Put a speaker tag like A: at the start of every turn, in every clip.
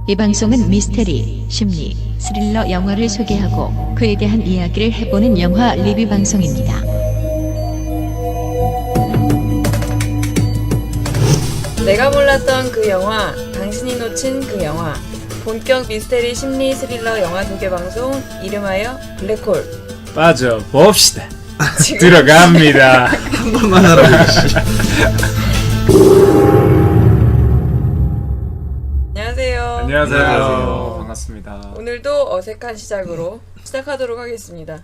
A: 이 방송은 미스테리, 심리, 스릴러 영화를 소개하고 그에 대한 이야기를 해보는 영화 리뷰 방송입니다.
B: 내가 몰랐던 그 영화, 당신이 놓친 그 영화. 본격 미스테리 심리 스릴러 영화 소개 방송 이름하여 블랙홀.
C: 빠져봅시다.
B: 지금
C: 들어갑니다.
D: 한 번만 하라고.
B: 안녕하세요.
C: 안녕하세요. 반갑습니다.
B: 오늘도 어색한 시작으로 시작하도록 하겠습니다.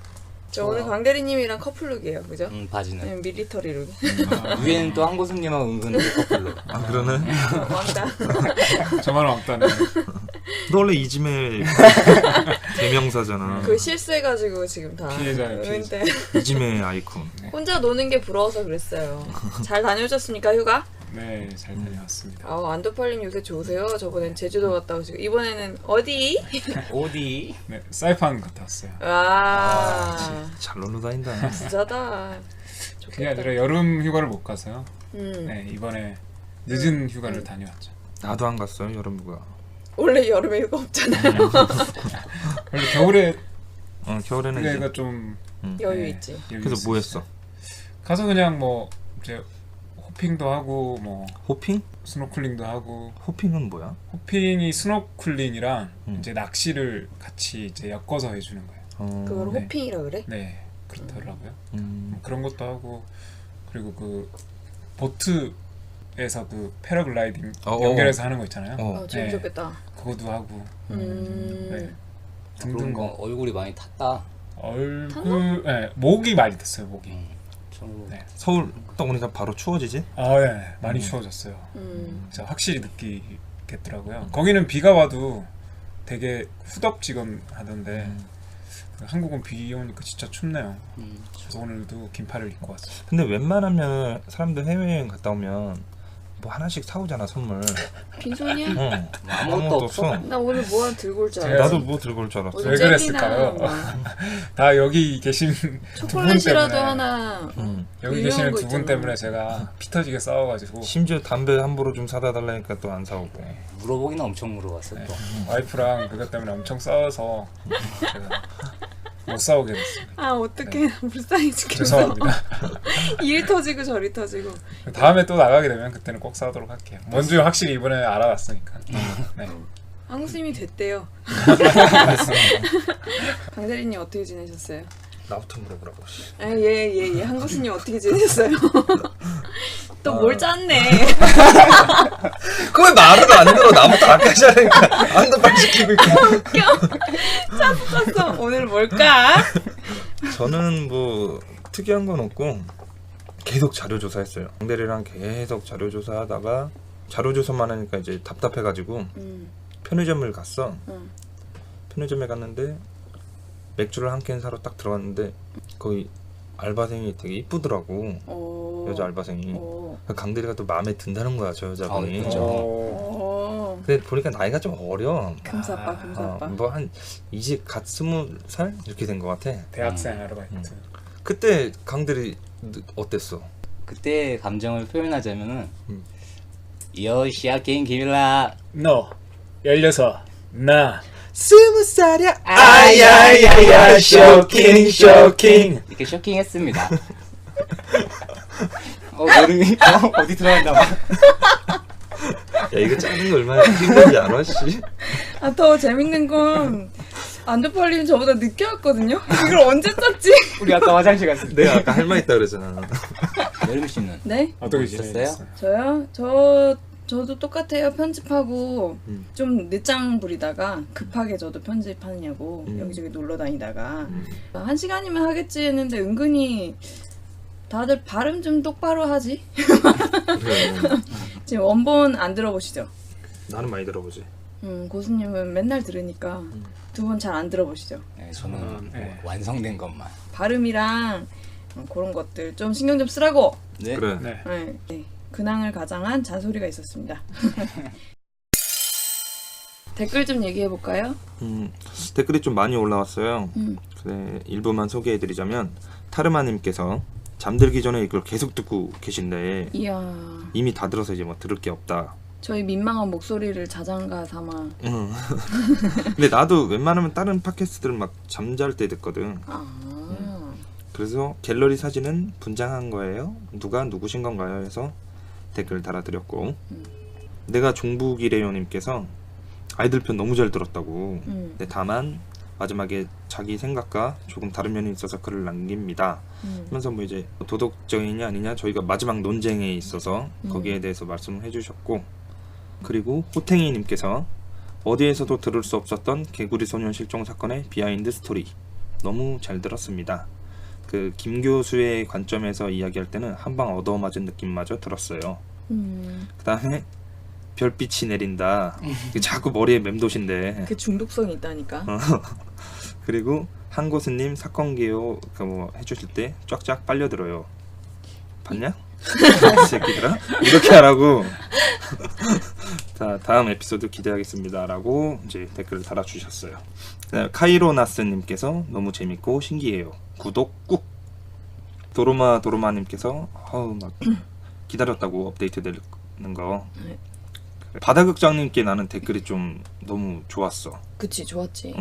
B: 저 오늘 광대리님이랑 커플룩이에요, 그죠?
E: 바지는
B: 밀리터리 룩.
E: 위에는 또 한고수님하고 은근 커플로.
D: 아 그러네.
B: 왕따.
C: 저만 왕따네.
D: 너 원래 이지메 대명사잖아.
B: 그 실수해가지고 지금 다.
C: 피해자예요, 피해자.
B: 근데
D: 이지메 아이콘.
B: 혼자 노는 게 부러워서 그랬어요. 잘 다녀오셨습니까, 휴가?
C: 네, 잘 다녀왔습니다.
B: 안도팔님 요새 좋으세요? 저번엔 제주도 갔다 오시고 이번에는 어디?
E: 어디?
C: 네, 사이판 갔다 왔어요.
B: 와,
D: 잘 놀러 다닌다.
B: 부자다.
C: 그게
B: 좋겠다.
C: 아니라 여름 휴가를 못 가서요.
B: 음.
C: 네, 이번에 늦은 휴가를 다녀왔죠.
D: 나도 안 갔어요 여름 휴가.
B: 원래 여름에 휴가 없잖아요.
C: 원래 겨울에
D: 겨울에는
C: 휴가가
D: 이제
C: 좀
B: 여유
C: 네,
B: 있지.
C: 여유
D: 그래서 뭐 했어?
C: 가서 그냥 뭐 이제 호핑도 하고 뭐
D: 호핑?
C: 스노클링도 하고.
D: 호핑은 뭐야?
C: 호핑이 스노클링이랑
D: 음.
C: 이제 낚시를 같이 이제 엮어서 해주는 거예요.
B: 그걸
C: 네.
B: 호핑이라 그래?
C: 네, 그렇더라고요.
D: 음.
C: 그런 것도 하고, 그리고 그 보트에서 그 패러글라이딩 연결해서 하는 거 있잖아요.
B: 재밌었겠다.
C: 그것도 하고. 네.
E: 그런
C: 등등
E: 거
C: 거.
E: 얼굴이 많이 탔다.
C: 얼굴, 네, 목이 많이 됐어요. 목이.
E: 저는
C: 네.
D: 서울 딱 오니까 바로 추워지지?
C: 네, 많이 추워졌어요. 진짜 확실히 느끼겠더라고요. 거기는 비가 와도 되게 후덥지근하던데 한국은 비 오니까 진짜 춥네요. 그래서 오늘도 긴팔을 입고 왔어요.
D: 근데 웬만하면 사람들 해외여행 갔다 오면 뭐 하나씩 사오잖아 선물.
B: 빈손이야?
D: 응.
E: 아무것도 없어.
B: 나 오늘 뭐 하나 들고 올 줄
C: 제가
B: 알았어.
D: 나도 뭐 들고 올 줄 알았어.
C: 왜 그랬을까요? 다 여기 계신 두 분
B: 초콜릿이라도
C: 때문에
B: 하나.
C: 여기
B: 유명한
C: 계시는
B: 거
C: 두 분
B: 있잖아.
C: 때문에 제가 피 터지게 싸워가지고
D: 심지어 담배 함부로 좀 사다 달라니까 또 안 사오고.
E: 물어보기는 엄청 물어봤어 또.
C: 와이프랑 그것 때문에 엄청 싸워서 제가 못 싸우게 됐습니다.
B: 어떡해. 불쌍해 죽겠어.
C: 죄송합니다.
B: 이리 터지고 저리 터지고.
C: 다음에 또 나가게 되면 그때는 꼭 싸우도록 할게요. 뭔지 확실히 이번에 알아봤으니까. 네.
B: 한국님이 됐대요. 강대리님 어떻게 지내셨어요?
D: 나부터 물어보라고.
B: 예. 한국님 어떻게 지내셨어요? 또 뭘 짰네.
D: 그왜 말을 안 들어? 나부터 아까지 하니까 안도 빨리 시키고 있고.
B: 짰어. 오늘 뭘까?
D: 저는 뭐 특이한 건 없고 계속 자료 조사했어요. 강대리랑 계속 자료 조사하다가 자료 조사만 하니까 이제 답답해가지고 편의점을 갔어. 편의점에 갔는데 맥주를 한 캔 사러 딱 들어갔는데 거기 알바생이 되게 이쁘더라고. 여자 알바생이. 강대리가 또 마음에 든다는 거야 저 여자분이.
E: 그렇죠.
D: 근데 보니까 나이가 좀 어려.
B: 금사빠.
D: 뭐 한 이제 갓 20살 이렇게 된 것 같아.
C: 대학생 아르바이트.
D: 그때 강대리 어땠어?
E: 그때 감정을 표현하자면은 여시야 게임 기밀라.
C: 너 16, 나
D: 20살이야.
C: 아야야야 쇼킹
E: 이렇게 쇼킹했습니다. 모르니? 어디 들어간다 봐.
D: 야 이거 짜는 거 얼마나 힘든지 알아 씨?
B: 더 재밌는 건 안도팔님 저보다 늦게 왔거든요. 이걸 언제 짰지?
E: 우리 아까 화장실 갔을 때.
D: 내가 아까 할 말 있다 그랬잖아.
E: 여름 씨는
B: 네?
C: 어떻게
E: 있었어요?
C: 지내셨어요?
B: 저도 똑같아요. 편집하고
D: 음.
B: 좀 늦장 부리다가 급하게 저도 편집하느냐고
D: 음.
B: 여기저기 놀러 다니다가 1시간이면 하겠지 했는데 은근히 다들 발음 좀 똑바로 하지?
D: 그래.
B: 지금 원본 안 들어보시죠?
D: 나는 많이 들어보지.
B: 고수님은 맨날 들으니까 두 분 잘 안 들어보시죠?
E: 네, 저는
C: 네.
E: 완성된 것만.
B: 발음이랑 그런 것들 좀 신경 좀 쓰라고.
E: 네.
D: 그래.
C: 네.
B: 네. 근황을 가장한 잔소리가 있었습니다. 댓글 좀 얘기해 볼까요?
D: 댓글이 좀 많이 올라왔어요.
B: 음.
D: 그래, 일부만 소개해드리자면 타르마님께서 잠들기 전에 이걸 계속 듣고 계신데
B: 이야.
D: 이미 다 들어서 이제 뭐 들을 게 없다.
B: 저희 민망한 목소리를 자장가 삼아.
D: 근데 나도 웬만하면 다른 팟캐스트들은 막 잠잘 때 듣거든. 그래서 갤러리 사진은 분장한 거예요? 누가 누구신 건가요? 해서 댓글 달아드렸고 내가 종북이래요님께서 아이들 편 너무 잘 들었다고. 근데 다만 마지막에 자기 생각과 조금 다른 면이 있어서 글을 남깁니다. 하면서 뭐 이제 도덕적이냐 아니냐 저희가 마지막 논쟁에 있어서 거기에 대해서 말씀을 해주셨고 그리고 호탱이님께서 어디에서도 들을 수 없었던 개구리 소년 실종 사건의 비하인드 스토리 너무 잘 들었습니다. 그 김 교수의 관점에서 이야기할 때는 한방 얻어맞은 느낌마저 들었어요. 그 다음에 별빛이 내린다. 자꾸 머리에 맴도신데.
B: 그 중독성이 있다니까.
D: 그리고 한고스님 사건 개요 뭐 해주실 때 쫙쫙 빨려들어요. 봤냐? 이 새끼들아 이렇게 하라고. 자 다음 에피소드 기대하겠습니다라고 이제 댓글을 달아주셨어요. 그다음에 카이로나스님께서 너무 재밌고 신기해요. 구독 꾹. 도로마님께서 막 기다렸다고 업데이트 되는 거.
B: 네.
D: 바다극장님께 나는 댓글이 좀 너무 좋았어.
B: 그치 좋았지.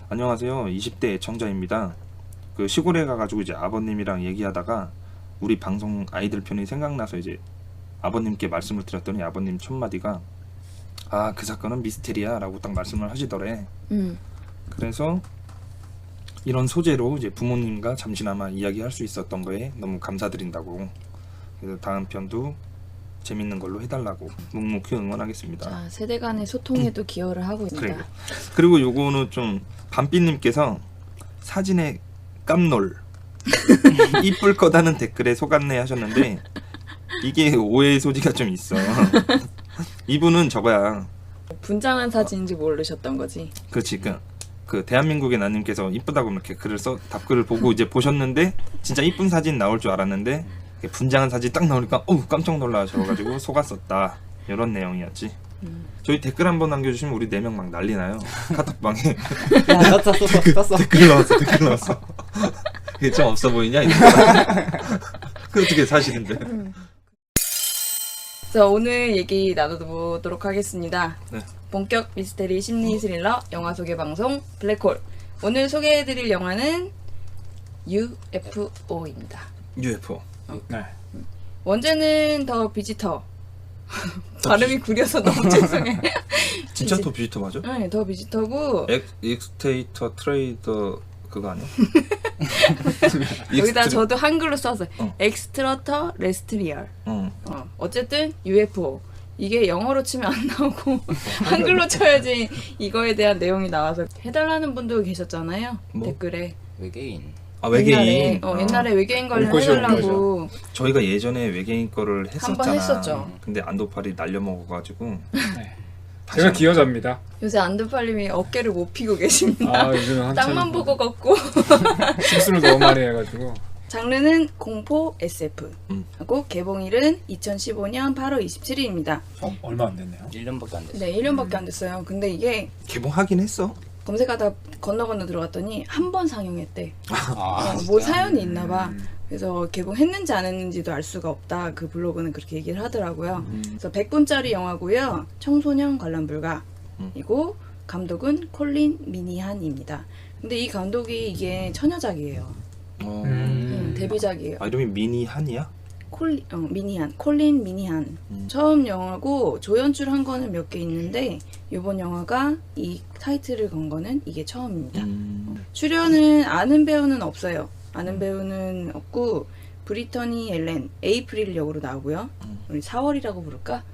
D: 안녕하세요. 20대 애청자입니다. 그 시골에 가가지고 이제 아버님이랑 얘기하다가 우리 방송 아이들 편이 생각나서 이제 아버님께 말씀을 드렸더니 아버님 첫 마디가 아 그 사건은 미스테리야라고 딱 말씀을 하시더래. 그래서 이런 소재로 이제 부모님과 잠시나마 이야기할 수 있었던 거에 너무 감사드린다고. 그래서 다음 편도 재밌는 걸로 해달라고 묵묵히 응원하겠습니다.
B: 자, 세대 간의 소통에도 기여를 하고 있습니다.
D: 그리고 요거는 좀 밤비님께서 사진에 깜놀 이쁠 거다는 댓글에 속았네 하셨는데 이게 오해의 소지가 좀 있어. 이분은 저거야.
B: 분장한 사진인지 모르셨던 거지.
D: 그렇지. 그 대한민국의 나님께서 이쁘다고 이렇게 글을 답글을 보고 이제 보셨는데 진짜 이쁜 사진 나올 줄 알았는데 분장한 사진 딱 나오니까 깜짝 놀라셔가지고 속았었다. 이런 내용이었지. 저희 댓글 한번 남겨주시면 우리 4명 막 난리나요. 카톡방에
E: 야, 떴어.
D: 댓글 나왔어. 그게 좀 없어 보이냐? 그 어떻게 사실인데?
B: 자, 오늘 얘기 나눠보도록 하겠습니다.
D: 네.
B: 본격 미스테리 심리 스릴러 영화 소개 방송 블랙홀. 오늘 소개해드릴 영화는 UFO입니다.
D: UFO.
C: 네.
B: 원제는 더 비지터. 발음이 구려서 너무 죄송해.
D: 진짜 더 비지터 맞아?
B: 네, 더 비지터고
D: 익스테이터 트레이더 그거 아니야?
B: 여기다 저도 한글로 써서 엑스트러터 레스트리얼. 어쨌든 UFO. 이게 영어로 치면 안 나오고 한글로 쳐야지 이거에 대한 내용이 나와서 해달라는 분도 계셨잖아요.
D: 뭐?
B: 댓글에.
E: 외계인.
D: 아 외계인.
B: 옛날에 외계인 관련
C: 올 것이 올
B: 해달라고.
D: 저희가 예전에 외계인 거를 했었잖아.
B: 한번 했었죠.
D: 근데 안도팔이 날려먹어가지고.
C: 네. 제가 기여자입니다.
B: 요새 안드팔님이 어깨를 못 피고 계십니다.
C: 요즘 한참
B: 땅만 보고 걷고.
C: 실수를 너무 많이 해가지고.
B: 장르는 공포 SF 하고 개봉일은 2015년 8월 27일입니다.
C: 얼마 안 됐네요.
E: 1년밖에 안 됐어.
B: 네, 1년밖에 안 됐어요. 근데 이게
D: 개봉하긴 했어.
B: 검색하다 건너 들어갔더니 한 번 상영했대.
E: 아,
B: 뭐
E: 진짜?
B: 사연이 있나 봐. 그래서 개봉했는지 안 했는지도 알 수가 없다. 그 블로그는 그렇게 얘기를 하더라고요. 그래서 100분짜리 영화고요. 청소년 관람 불가이고 감독은 콜린 미니한입니다. 근데 이 감독이 이게 처녀작이에요. 데뷔작이에요.
D: 아 이름이 미니한이야?
B: 콜린 미니한. 처음 영화고 조연출한 거는 몇 개 있는데 이번 영화가 이 타이틀을 건 거는 이게 처음입니다. 출연은 아는 배우는 없어요. 아는 배우는 없고 브리터니 앨런 에이프릴 역으로 나오고요. 우리 4월이라고 부를까?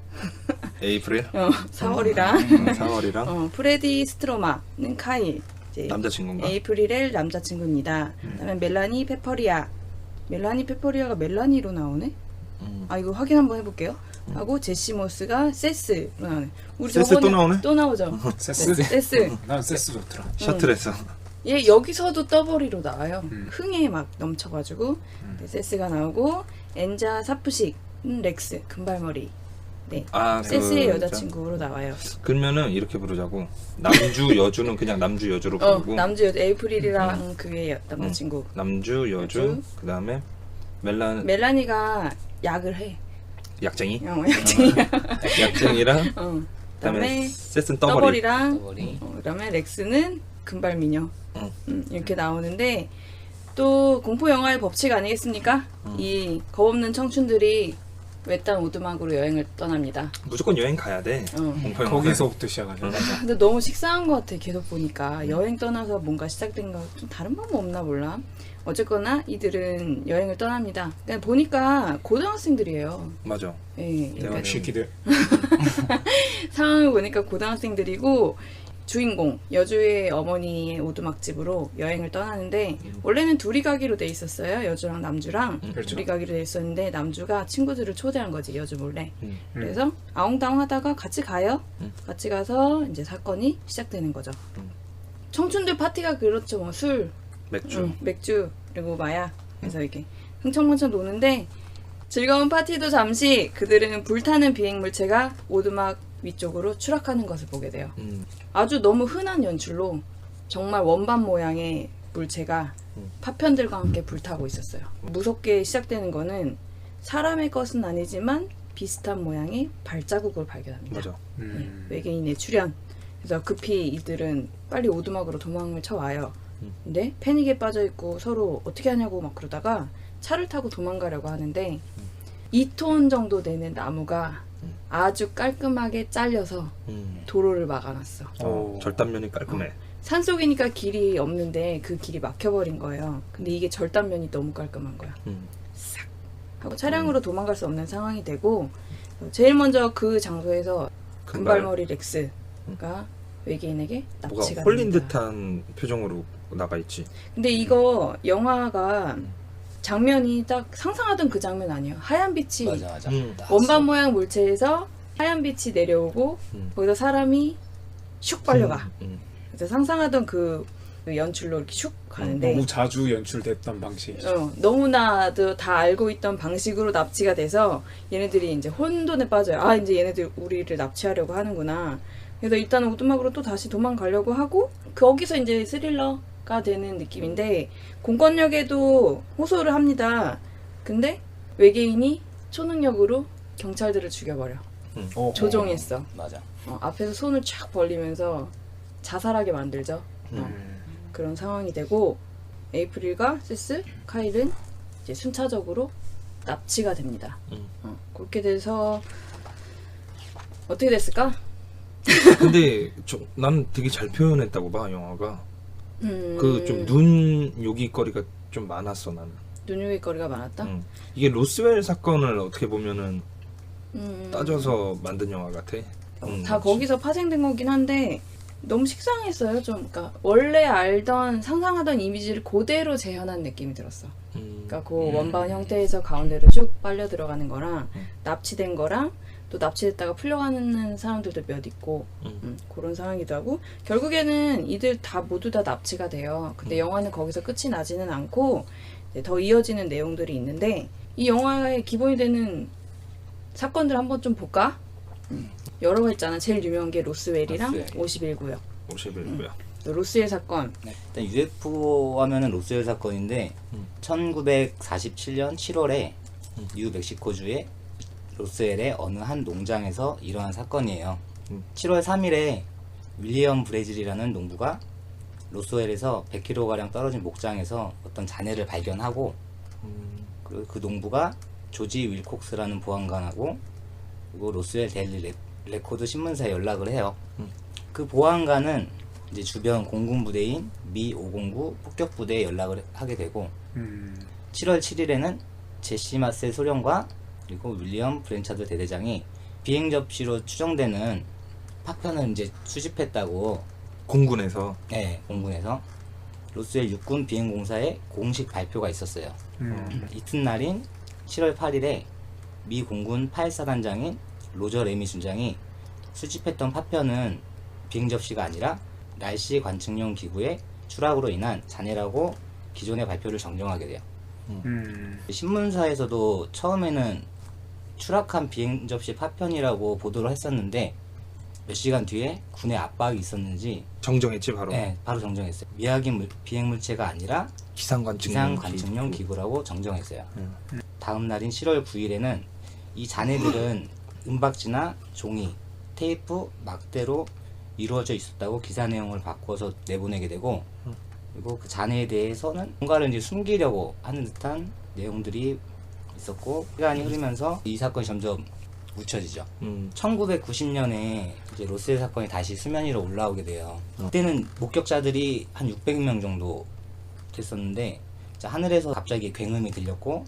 D: 에이프릴?
B: 4월이랑
D: 4월이랑
B: 프레디 스트로마는 카일. 이제
D: 남자친구인가?
B: 에이프릴의 남자친구입니다. 그다음에 멜라니 페퍼리아가 멜라니로 나오네? 이거 확인 한번 해볼게요. 하고 제시 모스가 세스로 나오네. 우리
D: 세스
B: 저번에
D: 또 나오네?
B: 또 나오죠.
C: 세스? 난 세스 좋더라.
D: 셔틀에서
B: 얘 여기서도 떠버리로 나와요. 흥에 막 넘쳐가지고 세스가 나오고 엔자 사프식은 렉스 금발머리. 네. 세스의 여자친구로 나와요.
D: 그러면은 이렇게 부르자고. 남주 여주는 그냥 남주 여주로 부르고.
B: 남주 여주 에이프릴이랑 그의 남자친구.
D: 남주 여주. 그다음에 멜라니가
B: 멜라니가 약을 해.
D: 약쟁이,
B: 약쟁이랑
D: 약쟁이랑
B: 그다음에
D: 그다음에 셋은 떠버리.
B: 떠버리랑
E: 떠버리.
B: 그다음에 렉스는 금발 미녀
D: 응.
B: 이렇게 나오는데 또 공포 영화의 법칙 아니겠습니까? 이 겁없는 청춘들이 외딴 오두막으로 여행을 떠납니다.
D: 무조건 여행 가야 돼. 공포 영화.
C: 거기서부터 시작하죠.
B: 근데 너무 식상한 것 같아. 계속 보니까 여행 떠나서 뭔가 시작된 거 좀 다른 방법 없나 몰라. 어쨌거나 이들은 여행을 떠납니다. 그러니까 보니까 고등학생들이에요.
D: 맞아.
B: 예, 약간
C: 시키들.
B: 상황을 보니까 고등학생들이고 주인공 여주의 어머니의 오두막집으로 여행을 떠나는데 원래는 둘이 가기로 돼 있었어요. 여주랑 남주랑
C: 그렇죠.
B: 둘이 가기로 돼 있었는데 남주가 친구들을 초대한 거지 여주 몰래.
D: 음.
B: 그래서 아웅다웅하다가 같이 가요. 같이 가서 이제 사건이 시작되는 거죠. 청춘들 파티가 그렇죠. 뭐 술,
D: 맥주.
B: 맥주 그리고 마약 그래서 이렇게 흥청망청 노는데 즐거운 파티도 잠시 그들은 불타는 비행물체가 오두막 위쪽으로 추락하는 것을 보게 돼요. 아주 너무 흔한 연출로 정말 원반 모양의 물체가 파편들과 함께 불타고 있었어요. 무섭게 시작되는 거는 사람의 것은 아니지만 비슷한 모양의 발자국을 발견합니다.
D: 맞아.
B: 외계인의 출현. 그래서 급히 이들은 빨리 오두막으로 도망을 쳐와요. 근데 패닉에 빠져있고 서로 어떻게 하냐고 막 그러다가 차를 타고 도망가려고 하는데 2톤 정도 되는 나무가 아주 깔끔하게 잘려서 도로를 막아놨어.
D: 절단면이 깔끔해.
B: 산속이니까 길이 없는데 그 길이 막혀버린 거예요. 근데 이게 절단면이 너무 깔끔한 거야. 싹 하고 차량으로 도망갈 수 없는 상황이 되고 제일 먼저 그 장소에서 금발머리 렉스가 외계인에게
D: 뭐가
B: 납치가
D: 홀린
B: 됩니다.
D: 듯한 표정으로 나가 있지.
B: 근데 이거 영화가 장면이 딱 상상하던 그 장면 아니에요. 하얀 빛이
E: 맞아.
B: 원반 모양 물체에서 하얀 빛이 내려오고 거기서 사람이 슉 빨려가. 그래서 상상하던 그 연출로 이렇게 슉 가는데
C: 너무 자주 연출됐던 방식이죠.
B: 너무나도 다 알고 있던 방식으로 납치가 돼서 얘네들이 이제 혼돈에 빠져요. 아 이제 얘네들 우리를 납치하려고 하는구나. 그래서 일단 오두막으로 또 다시 도망가려고 하고 거기서 이제 스릴러가 되는 느낌인데 공권력에도 호소를 합니다. 근데 외계인이 초능력으로 경찰들을 죽여버려. 조종했어.
E: 맞아.
B: 앞에서 손을 쫙 벌리면서 자살하게 만들죠. 그런 상황이 되고 에이프릴과 세스, 카일은 이제 순차적으로 납치가 됩니다. 그렇게 돼서 어떻게 됐을까?
D: 근데 난 되게 잘 표현했다고 봐 영화가. 그 좀 눈 요깃거리가 좀 많았어 나는.
B: 눈요깃거리가 많았다?
D: 이게 로스웰 사건을 어떻게 보면은 따져서 만든 영화 같아.
B: 다 거기서 파생된 거긴 한데 너무 식상했어요. 좀 그러니까 원래 알던 상상하던 이미지를 그대로 재현한 느낌이 들었어. 그러니까 그 원반 형태에서 가운데로 쭉 빨려 들어가는 거랑 납치된 거랑 또 납치됐다가 풀려가는 사람들도 몇 있고 그런 상황이기도 하고 결국에는 이들 다 모두 다 납치가 돼요. 근데 영화는 거기서 끝이 나지는 않고 이제 더 이어지는 내용들이 있는데 이 영화의 기본이 되는 사건들 한번 좀 볼까? 여러 가 있잖아. 제일 유명한 게 로스웰이랑
E: 로스웰.
B: 51구역.
D: 51구야.
B: 로스웰 사건.
E: 네, 일단 UFO 하면은 로스웰 사건인데 1947년 7월에 뉴멕시코주의 로스웰의 어느 한 농장에서 일어난 사건이에요. 7월 3일에 윌리엄 브레즐이라는 농부가 로스웰에서 100km가량 떨어진 목장에서 어떤 잔해를 발견하고 그리고 그 농부가 조지 윌콕스라는 보안관하고 그리고 로스웰 데일리 레코드 신문사에 연락을 해요. 그 보안관은 이제 주변 공군 부대인 미 509 폭격 부대에 연락을 하게 되고 7월 7일에는 제시 마셀 소령과 그리고 윌리엄 브랜차드 대대장이 비행 접시로 추정되는 파편을 이제 수집했다고
D: 공군에서.
E: 네, 공군에서 로스웰 육군 비행공사에 공식 발표가 있었어요. 이튿날인 7월 8일에 미 공군 8사단장인 로저 레미 준장이 수집했던 파편은 비행 접시가 아니라 날씨 관측용 기구의 추락으로 인한 잔해라고 기존의 발표를 정정하게 돼요. 신문사에서도 처음에는 추락한 비행 접시 파편이라고 보도를 했었는데 몇 시간 뒤에 군의 압박이 있었는지
D: 정정했지 바로.
E: 네, 바로 정정했어요. 미확인 비행물체가 아니라
D: 기상 관측용
E: 기구라고 정정했어요. 다음 날인 7월 9일에는 이 잔해들은 은박지나 종이, 테이프, 막대로 이루어져 있었다고 기사 내용을 바꿔서 내보내게 되고, 그리고 그 잔해에 대해서는 뭔가를 이제 숨기려고 하는 듯한 내용들이 있었고, 시간이 흐르면서 이 사건이 점점 묻혀지죠. 1990년에 이제 로스웰 사건이 다시 수면 위로 올라오게 돼요. 그때는 목격자들이 한 600명 정도 됐었는데, 자, 하늘에서 갑자기 굉음이 들렸고,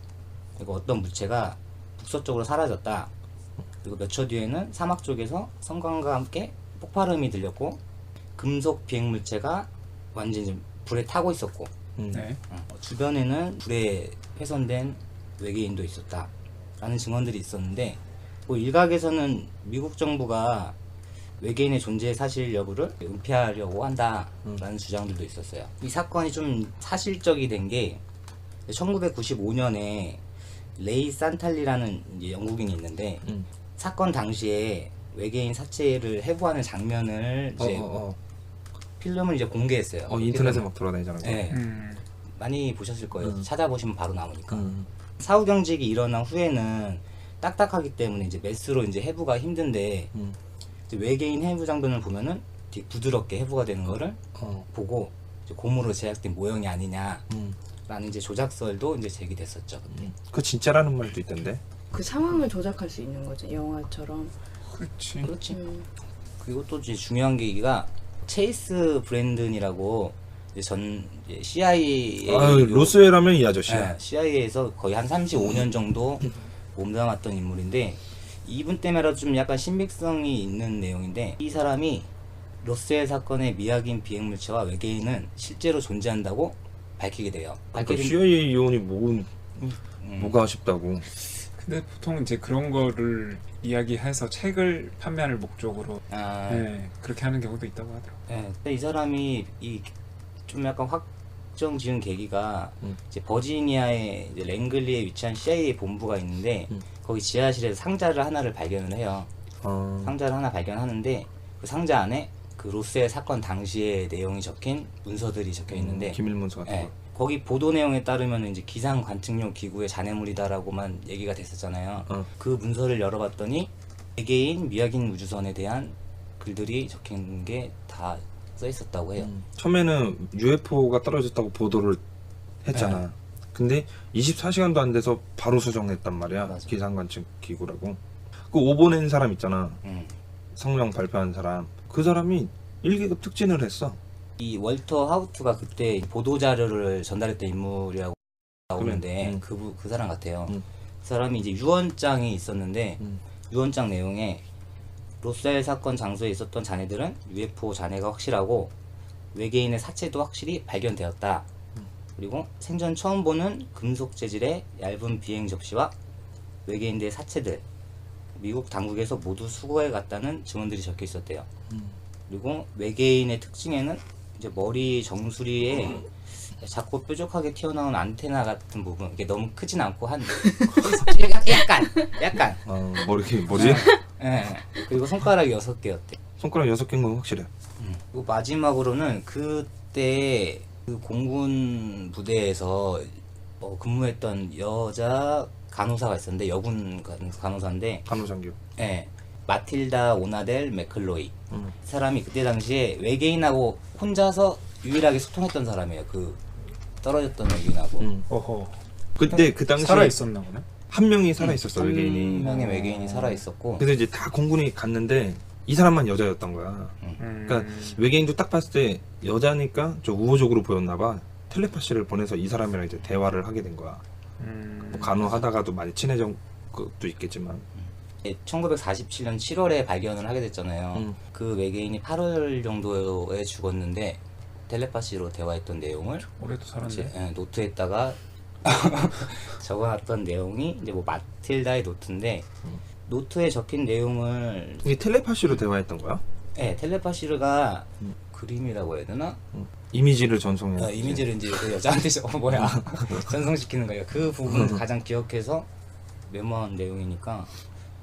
E: 그리고 어떤 물체가 북서쪽으로 사라졌다. 그리고 몇 초 뒤에는 사막 쪽에서 성광과 함께 폭발음이 들렸고, 금속 비행 물체가 완전히 불에 타고 있었고,
C: 네.
E: 주변에는 불에 훼손된 외계인도 있었다 라는 증언들이 있었는데, 뭐 일각에서는 미국 정부가 외계인의 존재 사실 여부를 은폐하려고 한다라는 주장들도 있었어요. 이 사건이 좀 사실적이 된 게 1995년에 레이 산탈리라는 이제 영국인이 있는데, 사건 당시에 외계인 사체를 해부하는 장면을 이제 필름을 이제 공개했어요.
D: 인터넷에 막 돌아다니잖아요.
E: 네. 많이 보셨을 거예요. 찾아보시면 바로 나오니까. 사후 경직이 일어난 후에는 딱딱하기 때문에 이제 메스로 이제 해부가 힘든데, 이제 외계인 해부 장면을 보면은 되게 부드럽게 해부가 되는 거를 보고 이제 고무로 제작된 모형이 아니냐라는 이제 조작설도 이제 제기됐었죠. 그때.
D: 그 진짜라는 말도 있던데.
B: 그 상황을 조작할 수 있는 거죠, 영화처럼.
C: 그렇지.
E: 그렇지. 그리고 또 이제 중요한 계기가 체이스 브랜든이라고 이제 이제 CIA
D: 로스웰하면 이 아저씨야.
E: CIA에서 거의 한 35년 정도 몸담았던 인물인데, 이분 때문에라도 좀 약간 신빙성이 있는 내용인데, 이 사람이 로스웰 사건의 미확인 비행 물체와 외계인은 실제로 존재한다고 밝히게 돼요.
D: 그러니까 CIA 요원이 뭐가 아쉽다고.
C: 근데 보통 이제 그런 거를 이야기해서 책을 판매하는 목적으로 네, 그렇게 하는 경우도 있다고 하더라고요.
E: 네, 근데 이 사람이 좀 약간 확정 지은 계기가 이제 버지니아의 이제 랭글리에 위치한 CIA 본부가 있는데, 거기 지하실에서 상자를 하나를 발견을 해요. 상자를 하나 발견하는데, 그 상자 안에 그 로스웰 사건 당시의 내용이 적힌 문서들이 적혀 있는데,
D: 기밀 문서 같은
E: 네,
D: 거.
E: 거기 보도 내용에 따르면 이제 기상 관측용 기구의 잔해물이다라고만 얘기가 됐었잖아요. 그 문서를 열어봤더니 외계인 미확인 우주선에 대한 글들이 적힌 게 다 써 있었다고 해요.
D: 처음에는 UFO가 떨어졌다고 보도를 했잖아.
E: 네.
D: 근데 24시간도 안 돼서 바로 수정했단 말이야.
E: 맞아.
D: 기상관측 기구라고. 그 오보 낸 사람 있잖아. 성명 발표한 사람. 그 사람이 1계급 특진을 했어.
E: 이 월터 하우트가 그때 보도 자료를 전달했던 인물이라고 나오는데, 그 사람 같아요. 그 사람이 이제 유언장이 있었는데, 유언장 내용에 로스웰 사건 장소에 있었던 잔해들은 UFO 잔해가 확실하고 외계인의 사체도 확실히 발견되었다. 그리고 생전 처음 보는 금속 재질의 얇은 비행 접시와 외계인들의 사체들, 미국 당국에서 모두 수거해 갔다는 증언들이 적혀 있었대요. 그리고 외계인의 특징에는 이제 머리 정수리에 작고 뾰족하게 튀어나온 안테나 같은 부분, 이게 너무 크진 않고 한 약간
D: 뭐지?
E: 예. 그리고 손가락이 6개였대.
D: 손가락 6개인 건 확실해.
E: 그리고 마지막으로는 그때 그 공군 부대에서 근무했던 여자 간호사가 있었는데, 여군 간호사인데,
D: 간호장교.
E: 예, 마틸다 오나델 맥클로이. 이 사람이 그때 당시에 외계인하고 혼자서 유일하게 소통했던 사람이에요. 그 떨어졌던 외계인하고.
C: 어허.
D: 그때 그 당시에
C: 살아 있었나 보네.
D: 한 명이 살아 있었어,
E: 한
D: 외계인이.
E: 명의 외계인이 살아 있었고.
D: 그래서 이제 다 공군이 갔는데 이 사람만 여자였던 거야. 그러니까 외계인도 딱 봤을 때 여자니까 좀 우호적으로 보였나 봐. 텔레파시를 보내서 이 사람이랑 이제 대화를 하게 된 거야. 뭐 간호하다가도 많이 친해진 것도 있겠지만.
E: 1947년 7월에 발견을 하게 됐잖아요. 그 외계인이 8월 정도에 죽었는데, 텔레파시로 대화했던 내용을
C: 올해도 살았네.
E: 이제, 노트에다가 적어놨던 내용이 이제 뭐 마틸다의 노트인데, 노트에 적힌 내용을
D: 이게 텔레파시로 대화했던 거야?
E: 텔레파시가 그림이라고 해야 되나?
D: 이미지를 전송해.
E: 이미지를 이제 그 여자한테 전송시키는 거예요. 그 부분을 가장 기억해서 메모한 내용이니까.